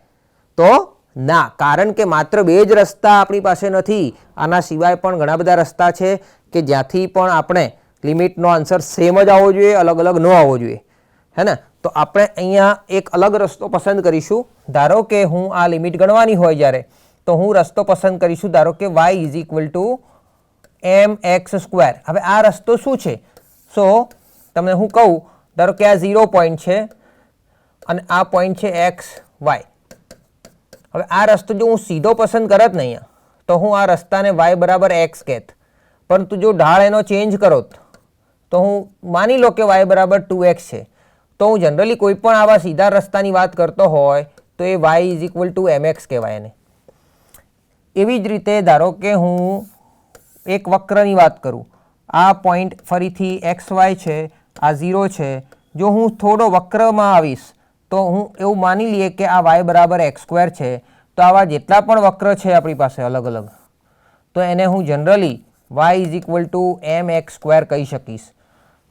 તો ના, કારણ કે માત્ર બે જ રસ્તા આપણી પાસે નથી. આના સિવાય પણ ઘણા બધા રસ્તા છે કે જ્યાંથી પણ આપણે લિમિટનો આન્સર સેમ જ આવવો જોઈએ, અલગ અલગ ન આવવો જોઈએ, હે ને? તો આપણે અહીંયા એક અલગ રસ્તો પસંદ કરીશું. ધારો કે હું આ લિમિટ ગણવાની હોય જ્યારે તો હું રસ્તો પસંદ કરીશું ધારો કે y = mx². હવે આ રસ્તો શું છે? સો તમને હું કહું, ધારો કે આ 0 પોઈન્ટ છે અને આ પોઈન્ટ છે x y. હવે આ રસ્તો જો હું સીધો પસંદ કરત ને અહીંયા તો હું આ રસ્તાને y બરાબર x કહેત, પરંતુ જો ઢાળ એનો ચેન્જ કરોત તો હું માની લો કે y બરાબર 2x છે તો હું જનરલી કોઈ પણ આવા સીધા રસ્તાની વાત કરતો હોય તો એ y = mx કહેવાય એને. એવી જ રીતે ધારો કે હું એક વક્રની વાત કરું, આ પોઈન્ટ ફરીથી xy છે, આ 0 છે. જો હું થોડો વક્રમાં આવીશ તો હું એવું માની લઈએ કે આ y બરાબર x² છે તો આવા જેટલા પણ વક્ર છે આપણી પાસે અલગ અલગ તો એને હું જનરલી y = mx² કહી શકીશ.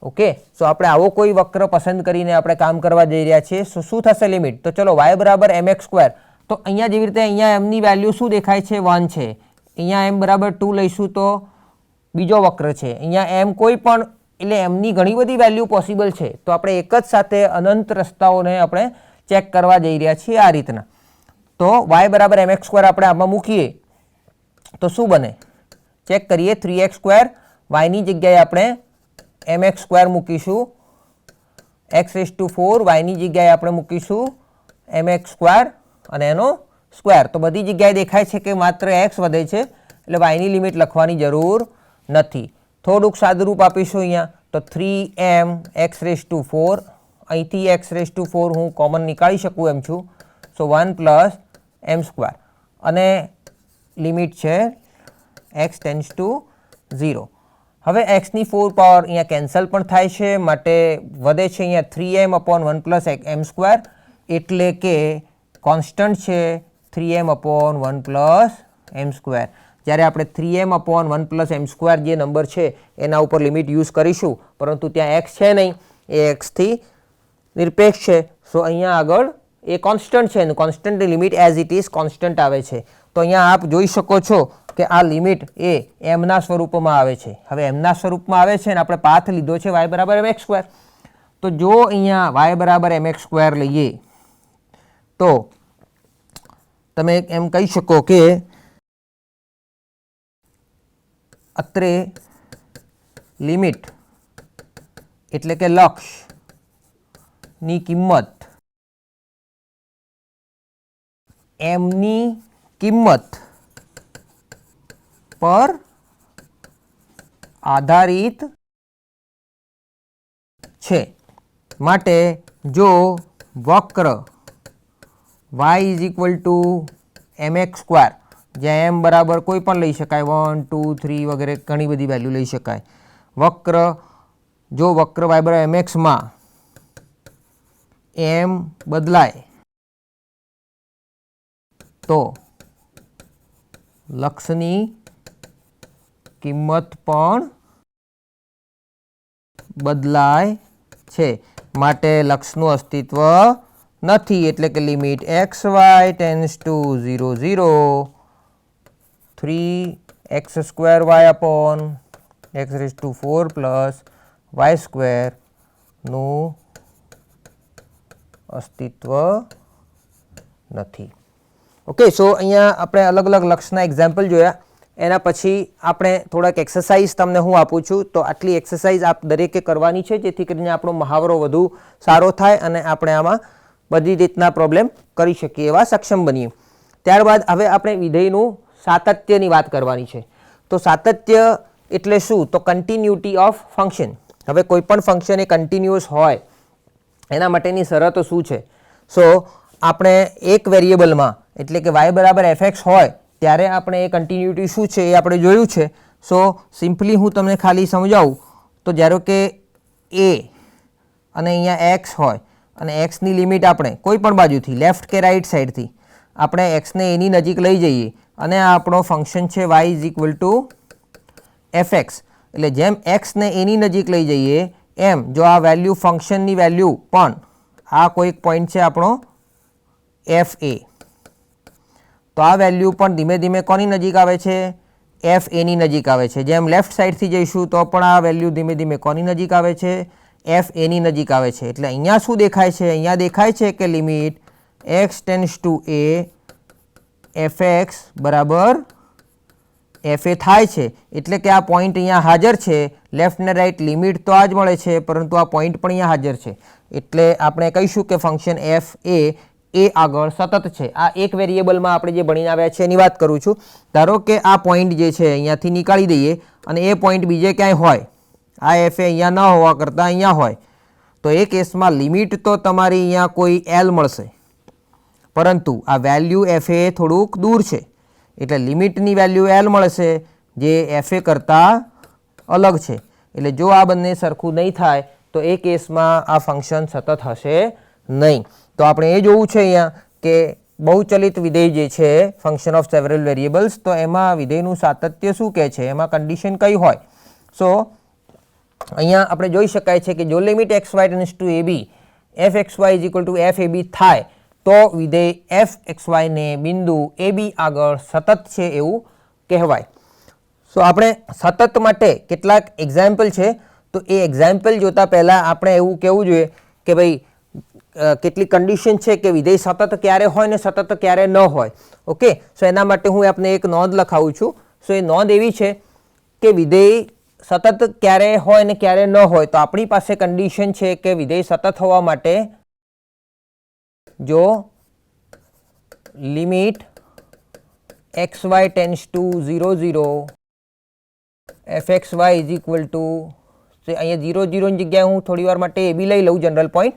ઓકે, સો આપણે આવો કોઈ વક્ર પસંદ કરીને આપણે કામ કરવા જઈ રહ્યા છીએ. સો શું થશે લિમિટ? તો ચલો y બરાબર mx². તો અહીંયા જેવી રીતે અહીંયા mની વેલ્યુ શું દેખાય છે? 1 છે. અહીંયા m બરાબર 2 લઈશું તો બીજો વક્ર છે. અહીંયા m કોઈ પણ એટલે mની ઘણી બધી વેલ્યુ પોસિબલ છે. તો આપણે એક જ સાથે અનંત રસ્તાઓને આપણે ચેક કરવા જઈ રહ્યા છીએ આ રીતના. તો y બરાબર mx² આપણે આમાં મૂકીએ તો શું બને? ચેક કરીએ. 3x², yની જગ્યાએ આપણે mx² મૂકીશું, x⁴ yની જગ્યાએ આપણે મૂકીશું mx² અને એનો સ્ક્વેર. તો બધી જગ્યાએ દેખાય છે કે માત્ર x વધે છે એટલે yની લિમિટ લખવાની જરૂર નથી. થોડુંક સાદુરૂપ આપીશું અહીંયા તો 3m x⁴, અહીંથી x⁴ હું કોમન નીકાળી શકું એમ છું. સો 1 + m² અને લિમિટ છે x → 0. હવે xની 4 પાવર અહીંયા કેન્સલ પણ થાય છે માટે વધે છે અહીંયા 3m/1 + m², એટલે કે કોન્સ્ટન્ટ છે 3m/1 + m². જ્યારે આપણે 3m/1 + m² જે નંબર છે એના ઉપર લિમિટ યુઝ કરીશું, પરંતુ ત્યાં x છે નહીં, એ xથી નિરપેક્ષ છે. સો અહીંયા આગળ એ કોન્સ્ટન્ટ છે, કોન્સ્ટન્ટની limit as it is constant આવે છે. તો અહીંયા આપ જોઈ શકો છો કે આ લિમિટ એ એમના સ્વરૂપમાં આવે છે. હવે એમના સ્વરૂપમાં આવે છે ને આપણે પાથ લીધો છે y બરાબર mx સ્ક્વેર. તો જો અહીંયા y બરાબર mx સ્ક્વેર લઈએ તો તમે એમ કહી શકો કે અત્રે લિમિટ એટલે કે લક્ષની કિંમત એમની કિંમત પર આધારિત છે. માટે જો વક્ર y is equal two mx square, જ્યાં m બરાબર કોઈ પણ લઈ શકાય, 1 2 3 વગેરે ઘણી બધી વેલ્યુ લઈ શકાય. જો વક્ર y બરાબર mx માં m બદલાય તો લક્ષની કિંમત પણ બદલાય છે. માટે લક્ષનું અસ્તિત્વ નથી. એટલે કે limit xy tends to 0 0 3x square y upon x raise to 4 plus y સ્ક્વેરનું અસ્તિત્વ નથી. ઓકે, સો અહીંયા આપણે અલગ અલગ લક્ષના એક્ઝામ્પલ જોયા. એના પછી આપણે થોડાક એક્સરસાઇઝ તમને હું આપું છું. તો આટલી એક્સરસાઇઝ આપ દરેકે કરવાની છે, જેથી કરીને આપણો મહાવરો વધુ સારો થાય અને આપણે આમાં બધી રીતના પ્રોબ્લેમ કરી શકીએ એવા સક્ષમ બનીએ. ત્યારબાદ હવે આપણે વિધેયનું સાતત્યની વાત કરવાની છે. તો સાતત્ય એટલે શું? તો કન્ટિન્યુટી ઓફ ફંક્શન. હવે કોઈ પણ ફંક્શન એ કન્ટિન્યુઅસ હોય એના માટેની શરતો શું છે? સો આપણે એક વેરિયેબલમાં એટલે કે y બરાબર fx હોય ત્યારે આપણે એ કન્ટિન્યુટી શું છે એ આપણે જોયું છે. સો સિમ્પલી હું તમને ખાલી સમજાવું તો ધારો કે a અને અહીંયા x હોય અને xની લિમિટ આપણે કોઈ પણ બાજુથી લેફ્ટ કે રાઈટ સાઈડથી આપણે xને એની નજીક લઈ જઈએ અને આ આપણો ફંક્શન છે y is equal two fx. એટલે જેમ xને એની નજીક લઈ જઈએ એમ જો આ વેલ્યુ ફંક્શનની વેલ્યુ પણ આ કોઈક પોઈન્ટ છે આપણો fa, તો આ વેલ્યુ પણ ધીમે ધીમે કોની નજીક આવે છે? fa ની નજીક આવે છે. જેમ લેફ્ટ સાઈડથી જઈશું તો પણ આ વેલ્યુ ધીમે ધીમે કોની નજીક આવે છે? fa ની નજીક આવે છે. એટલે અહીંયા શું દેખાય છે? અહીંયા દેખાય છે કે limit x tends two a fx બરાબર fa થાય છે. એટલે કે આ પોઈન્ટ અહીંયા હાજર છે. લેફ્ટ ને રાઈટ લિમિટ તો આ જ મળે છે, પરંતુ આ પોઈન્ટ પણ અહીંયા હાજર છે. એટલે આપણે કહીશું કે ફંક્શન f એ આગળ સતત છે. આ એક વેરિયેબલમાં આપણે જે ભણીને આવ્યા છે એની વાત કરું છું. ધારો કે આ પોઈન્ટ જે છે અહીંયાથી નીકાળી દઈએ અને એ પોઈન્ટ બીજે ક્યાંય હોય, આ fa અહીંયા ન હોવા કરતાં અહીંયા હોય, તો એ કેસમાં લિમિટ તો તમારી અહીંયા કોઈ l મળશે, પરંતુ આ વેલ્યુ fa થોડુંક દૂર છે એટલે લિમિટની વેલ્યુ l મળશે જે fa કરતાં અલગ છે. એટલે જો આ બંને સરખું નહીં થાય તો એ કેસમાં આ ફંક્શન સતત હશે નહીં. તો આપણે એ જોવું છે અહીંયા કે બહુચલિત વિધેય જે છે ફંક્શન ઓફ સેવરલ વેરિયેબલ્સ, તો એમાં વિધેયનું સાતત્ય શું કહે છે, એમાં કન્ડિશન કઈ હોય? સો અહીંયા આપણે જોઈ શકાય છે કે જો limit xy tends two ab fxy is equal two fab થાય તો વિધેય fxy ને બિંદુ ab આગળ સતત છે એવું કહેવાય. સો આપણે સતત માટે કેટલાક એક્ઝામ્પલ છે, તો એ એક્ઝામ્પલ જોતા પહેલાં આપણે એવું કહેવું જોઈએ કે ભાઈ કેટલી કન્ડિશન છે કે વિધેય સતત ક્યારે હોય ને સતત ક્યારે ન હોય. ઓકે, સો એના માટે હું આપને એક નોંધ લખાવું છું. સો એ નોંધ એવી છે કે વિધેય સતત ક્યારે હોય ને ક્યારે ન હોય. તો આપણી પાસે કન્ડિશન છે કે વિધેય સતત હોવા માટે જો limit xy tends to 0 0 fxy is equal two, અહીંયા 0 0 ની જગ્યાએ હું થોડી વાર માટે ab લઈ લઉં જનરલ પોઈન્ટ.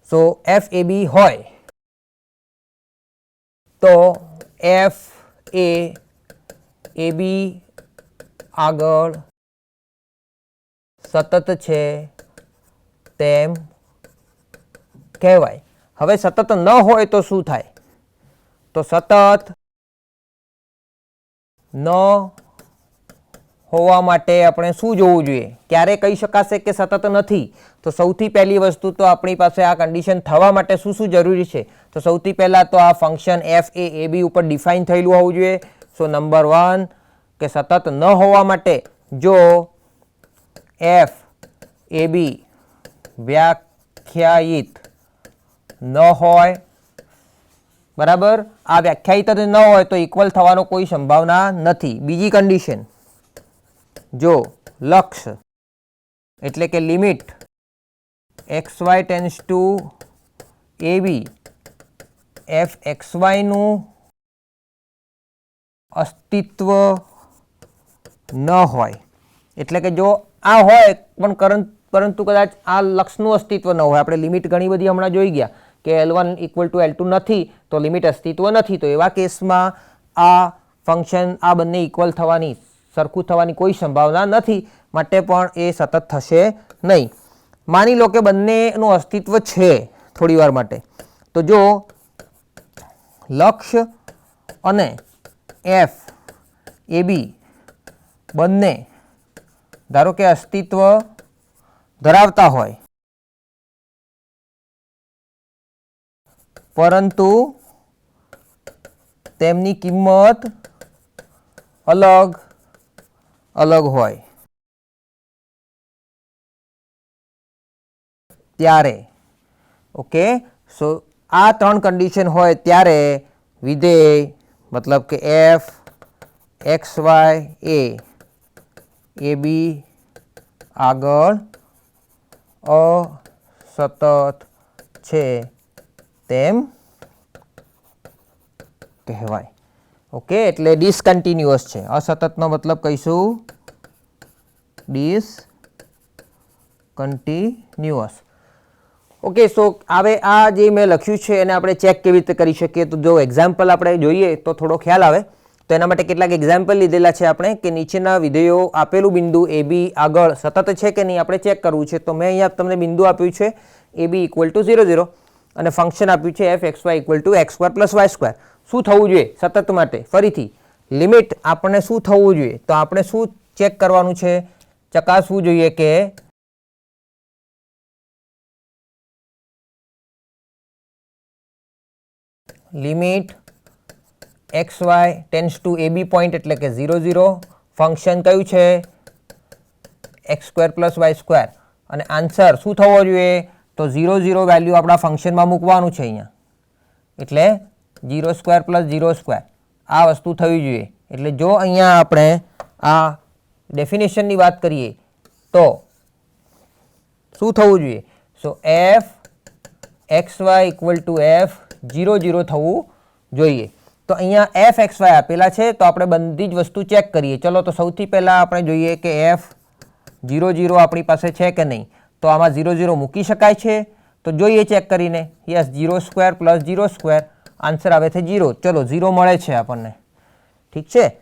સો fab હોય તો f એ ab આગળ સતત છે તેમ કહેવાય. હવે સતત ન હોય તો શું થાય? તો સતત ન હોવા માટે આપણે શું જોવું જોઈએ? ક્યારે કહી શકાશે કે સતત નથી? તો સૌથી પહેલી વસ્તુ તો આપણી પાસે આ કન્ડિશન થવા માટે શું શું જરૂરી છે? તો સૌથી પહેલાં તો આ ફંક્શન એફ એ એ બી ઉપર ડિફાઇન થયેલું હોવું જોઈએ. સો નંબર 1 કે સતત ન હોવા માટે જો એફ એ બી વ્યાખ્યાયિત ન હોય, બરાબર, આ વ્યાખ્યાયિત જ ન હોય તો ઇક્વલ થવાનો કોઈ સંભાવના નથી. બીજી કન્ડિશન, જો લક્ષ એટલે કે limit x Y tends to A B F X વાયનું અસ્તિત્વ ન હોય, એટલે કે જો આ હોય પણ પરંતુ કદાચ આ લક્ષનું અસ્તિત્વ ન હોય. આપણે લિમિટ ઘણી બધી હમણાં જોઈ ગયા કે L1 ઇક્વલ ટુ L2 નથી તો લિમિટ અસ્તિત્વ નથી. તો એવા કેસમાં આ ફંક્શન આ બંને ઇક્વલ થવાની, સરખું થવાની કોઈ સંભાવના નથી, માટે પણ એ સતત થશે નહીં. માની લો કે બંનેનું અસ્તિત્વ છે થોડી વાર માટે, તો જો લક્ષ અને એફ એ બી બંને ધારો કે અસ્તિત્વ ધરાવતા હોય પરંતુ તેમની કિંમત અલગ અલગ હોય ત્યારે, ઓકે, સો આ ત્રણ કન્ડિશન હોય ત્યારે વિધેય મતલબ કે એફ એક્સ વાય એ બી આગળ અસતત છે તેમ કહેવાય. ઓકે, એટલે ડિસકન્ટિન્યુઅસ છે. અસતતનો મતલબ કહીશું ડિસકન્ટિન્યુઅસ. ઓકે, સો હવે આ જે મેં લખ્યું છે એને આપણે ચેક કેવી રીતે કરી શકીએ? તો જો એક્ઝામ્પલ આપણે જોઈએ તો થોડો ખ્યાલ આવે. તો એના માટે કેટલાક એક્ઝામ્પલ લીધેલા છે આપણે કે નીચેના વિધેયો આપેલું બિંદુ એ બી આગળ સતત છે કે નહીં આપણે ચેક કરવું છે. તો મેં અહીંયા તમને બિંદુ આપ્યું છે એ બી ઇક્વલ ટુ 0 0 અને ફંક્શન આપ્યું છે F x Y equal to x square plus Y square. શું થવું જોઈએ સતત માટે? ફરીથી લિમિટ આપણને શું થવું જોઈએ? તો આપણે શું ચેક કરવાનું છે? ચકાસવું જોઈએ કે limit x Y tends to A B point એટલે કે 0 0, ફંક્શન કયું છે x square plus Y square, અને આન્સર શું થવો જોઈએ? તો 0 0 વેલ્યુ આપણા ફંક્શનમાં મૂકવાનું છે અહીંયા, એટલે 0 સ્ક્વેર પ્લસ 0 સ્ક્વેર આ વસ્તુ થવી જોઈએ. એટલે જો અહીંયા આપણે આ ડેફિનેશનની વાત કરીએ તો શું થવું જોઈએ? So F x Y equal to F 0 0 થવું જોઈએ. તો અહીંયા એફ એક્સ વાય આપેલા છે તો આપણે બધી જ વસ્તુ ચેક કરીએ. ચલો, તો સૌથી પહેલાં આપણે જોઈએ કે એફ 0 0 આપણી પાસે છે કે નહીં. તો આમાં 0 0 મૂકી શકાય છે? તો જોઈએ ચેક કરીને. Yes, 0 square plus 0 square, answer આવે છે 0. ચલો, 0 મળે છે આપણને, ઠીક છે.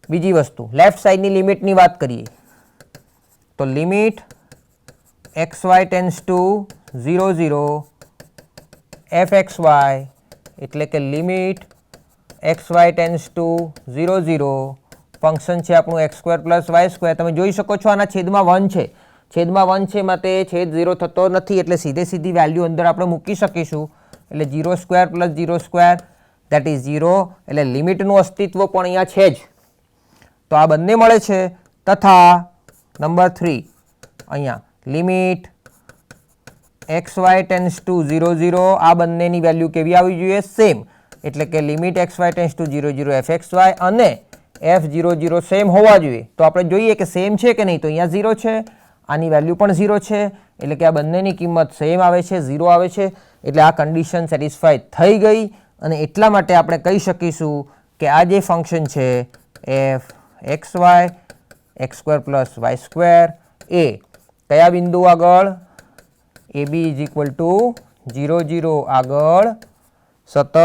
બીજી વસ્તુ, લેફ્ટ સાઈડની લિમિટની વાત કરીએ તો limit x Y tends to 0 0 F x y એટલે કે limit x Y tends to 0 0, function છે આપણું x square plus Y square. તમે જોઈ શકો છો આના છેદમાં 1 છે, છેદમાં 1 છે માટે છેદ 0 થતો નથી, એટલે સીધી વેલ્યુ અંદર આપણે મૂકી શકીશું. એટલે 0 square plus 0 square that is 0, એટલે લિમિટનું અસ્તિત્વ પણ અહીંયા છે જ. તો આ બંને મળે છે. તથા નંબર 3 અહીંયા limit x Y tends to 0 0, આ બંનેની વેલ્યુ કેવી આવવી જોઈએ? સેમ, એટલે કે limit x Y tends to 0 0 F x y અને એફ 0 0 સેમ હોવા જોઈએ. તો આપણે જોઈએ કે સેમ છે કે નહીં. તો અહીંયા 0 છે, આની વેલ્યુ પણ 0 છે, એટલે કે આ બંનેની કિંમત સેમ આવે છે, 0 આવે છે. એટલે આ કન્ડિશન સેટિસ્ફાઈ થઈ ગઈ અને એટલા માટે આપણે કહી શકીશું કે આ જે ફંક્શન છે F x Y X square plus Y square એ કયા બિંદુ આગળ? A B is equal to 0 0 આગળ સતત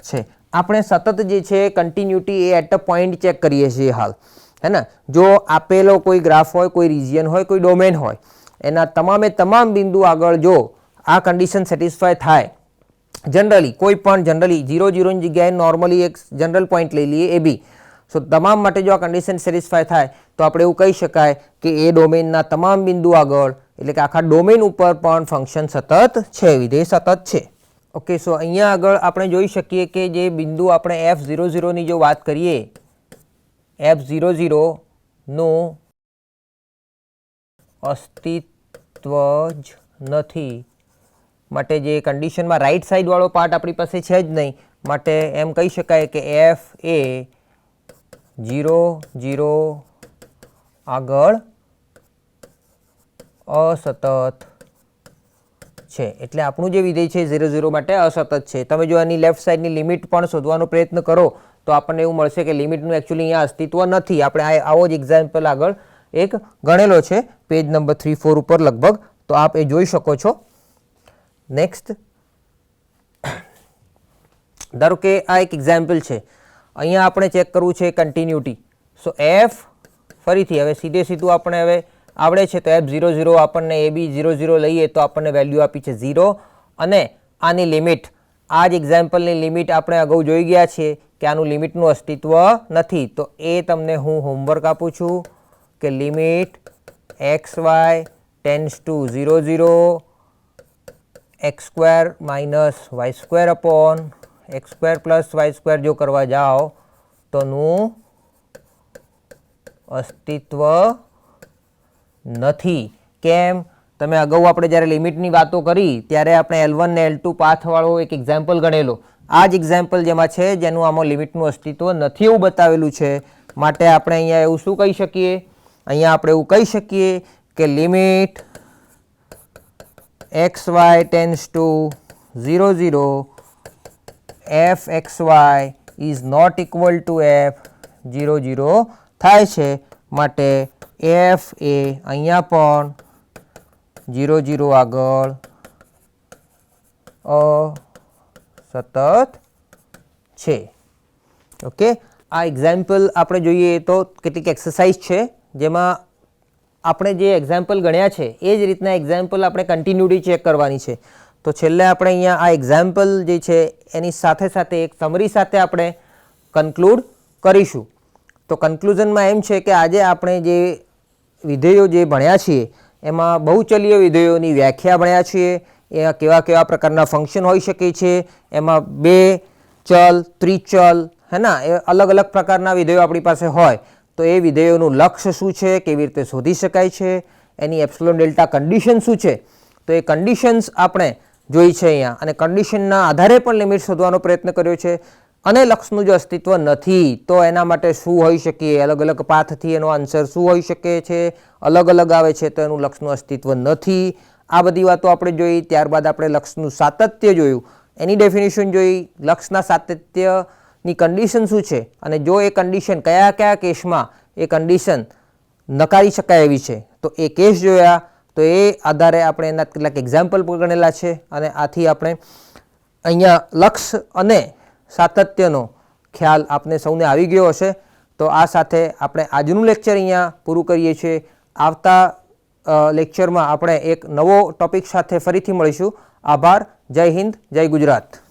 છે. આપણે સતત જે છે કન્ટિન્યુટી એ એટ અ પોઈન્ટ ચેક કરીએ છીએ હાલ, હે ને. જો આપેલો કોઈ ગ્રાફ હોય, કોઈ રિજિયન હોય, કોઈ ડોમેન હોય, એના તમામે તમામ બિંદુ આગળ જો આ કન્ડિશન સેટિસ્ફાય થાય, જનરલી કોઈ પણ જનરલી 0 0 ની જગ્યાએ નોર્મલી એક જનરલ પોઈન્ટ લઈ લઈએ એ બી. સો તમામ માટે જો આ કન્ડિશન સેટિસ્ફાય થાય તો આપણે એવું કહી શકાય કે એ ડોમેનના તમામ બિંદુ આગળ એટલે કે આખા ડોમેન ઉપર પણ ફંક્શન સતત છે, વિધેય સતત છે. ઓકે, સો અહીંયા આગળ આપણે જોઈ શકીએ કે જે બિંદુ આપણે f00ની જો વાત કરીએ, f00નું અસ્તિત્વ જ નથી માટે જે કન્ડિશનમાં રાઈટ સાઈડવાળો પાર્ટ આપણી પાસે છે જ નહીં, માટે એમ કહી શકાય કે f એ 0 0 આગળ અસતત છે. એટલે આપણું જે વિધેય છે 0 0 માટે અસતત છે. તમે જો આની લેફ્ટ સાઈડની લિમિટ પણ શોધવાનો પ્રયત્ન કરો તો આપણને એવું મળશે કે લિમિટનું એકચ્યુઅલી અહીંયા અસ્તિત્વ નથી. આપણે આવો જ એક્ઝામ્પલ આગળ એક ગણેલો છે પેજ નંબર 3-4 ઉપર લગભગ, તો આપ એ જોઈ શકો છો. નેક્સ્ટ, ધારો કે આ એક એક્ઝામ્પલ છે. અહીંયા આપણે ચેક કરવું છે કન્ટિન્યુટી. સો એફ ફરીથી હવે સીધું આપણે હવે આવડે છે તો f00 આપણને એ બી 0 0 લઈએ તો આપણને વેલ્યુ આપી છે 0 અને આની લિમિટ, આ જ એક્ઝામ્પલની લિમિટ આપણે અગાઉ જોઈ ગયા છીએ કે આનું લિમિટનું અસ્તિત્વ નથી. તો એ તમને હું હોમવર્ક આપું છું કે limit xy tends to 0 0 x square minus Y square upon x square plus Y square જો કરવા જાઓ તો નું અસ્તિત્વ નથી. કેમ? તમે અગાઉ આપણે જ્યારે લિમિટની વાતો કરી ત્યારે આપણે L1 ને L2 પાથવાળો એક એક્ઝામ્પલ ગણેલો. આ જ એક્ઝામ્પલ જેમાં છે જેનું આમાં લિમિટનું અસ્તિત્વ નથી એવું બતાવેલું છે. માટે આપણે અહીંયા એવું શું કહી શકીએ? અહીંયા આપણે એવું કહી શકીએ કે limit xy tends to 0 0 fxy is not equal to f 0 0 થાય છે. માટે f એ અહીંયા પણ 0 0 આગળ અસતત છે. ઓકે, આ એક્ઝામ્પલ આપણે જોઈએ તો કેટલીક એક્સરસાઇઝ છે જેમાં આપણે જે એક્ઝામ્પલ ગણ્યા છે એ જ રીતના એક્ઝામ્પલ આપણે કન્ટિન્યુટી ચેક કરવાની છે. તો છેલ્લે આપણે અહીંયા આ એક્ઝામ્પલ જે છે એની સાથે સાથે એક સમરી સાથે આપણે કન્ક્લુડ કરીશું. તો કન્ક્લુઝનમાં એમ છે કે આજે આપણે જે વિધેયો જે ભણ્યા છીએ એમાં બહુચલીય વિધેયોની વ્યાખ્યા ભણ્યા છીએ. એ કેવા કેવા પ્રકારના ફંક્શન હોઈ શકે છે, એમાં 2 ચલ, ત્રિચલ, હેના, એ અલગ અલગ પ્રકારના વિધેયો આપણી પાસે હોય તો એ વિધેયોનું લક્ષ્ય શું છે, કેવી રીતે શોધી શકાય છે, એની એપ્સિલોન ડેલ્ટા કન્ડિશન શું છે, તો એ કન્ડિશન્સ આપણે જોઈ છે અહીંયા. અને કન્ડિશનના આધારે પણ લિમિટ શોધવાનો પ્રયત્ન કર્યો છે. અને લક્ષનું જો અસ્તિત્વ નથી તો એના માટે શું હોઈ શકે, અલગ અલગ પાથથી એનો આન્સર શું હોઈ શકે છે, અલગ અલગ આવે છે તો એનું લક્ષનું અસ્તિત્વ નથી. આ બધી વાતો આપણે જોઈ. ત્યારબાદ આપણે લક્ષનું સાતત્ય જોયું, એની ડેફિનેશન જોઈ, લક્ષના સાતત્યની કન્ડિશન શું છે અને જો એ કન્ડિશન કયા કયા કેસમાં એ કન્ડિશન નકારી શકાય એવી છે તો એ કેસ જોયા. તો એ આધારે આપણે એના કેટલાક એક્ઝામ્પલ ગણેલા છે અને આથી આપણે અહીંયા લક્ષ અને સાતત્યનો ખ્યાલ આપને સૌને આવી ગયો હશે. તો આ સાથે આપણે આજનું લેક્ચર અહીંયા પૂરું કરીએ છીએ. આવતા લેક્ચરમાં આપણે એક નવો ટોપિક સાથે ફરીથી મળીશું. આભાર. જય હિન્દ, જય ગુજરાત.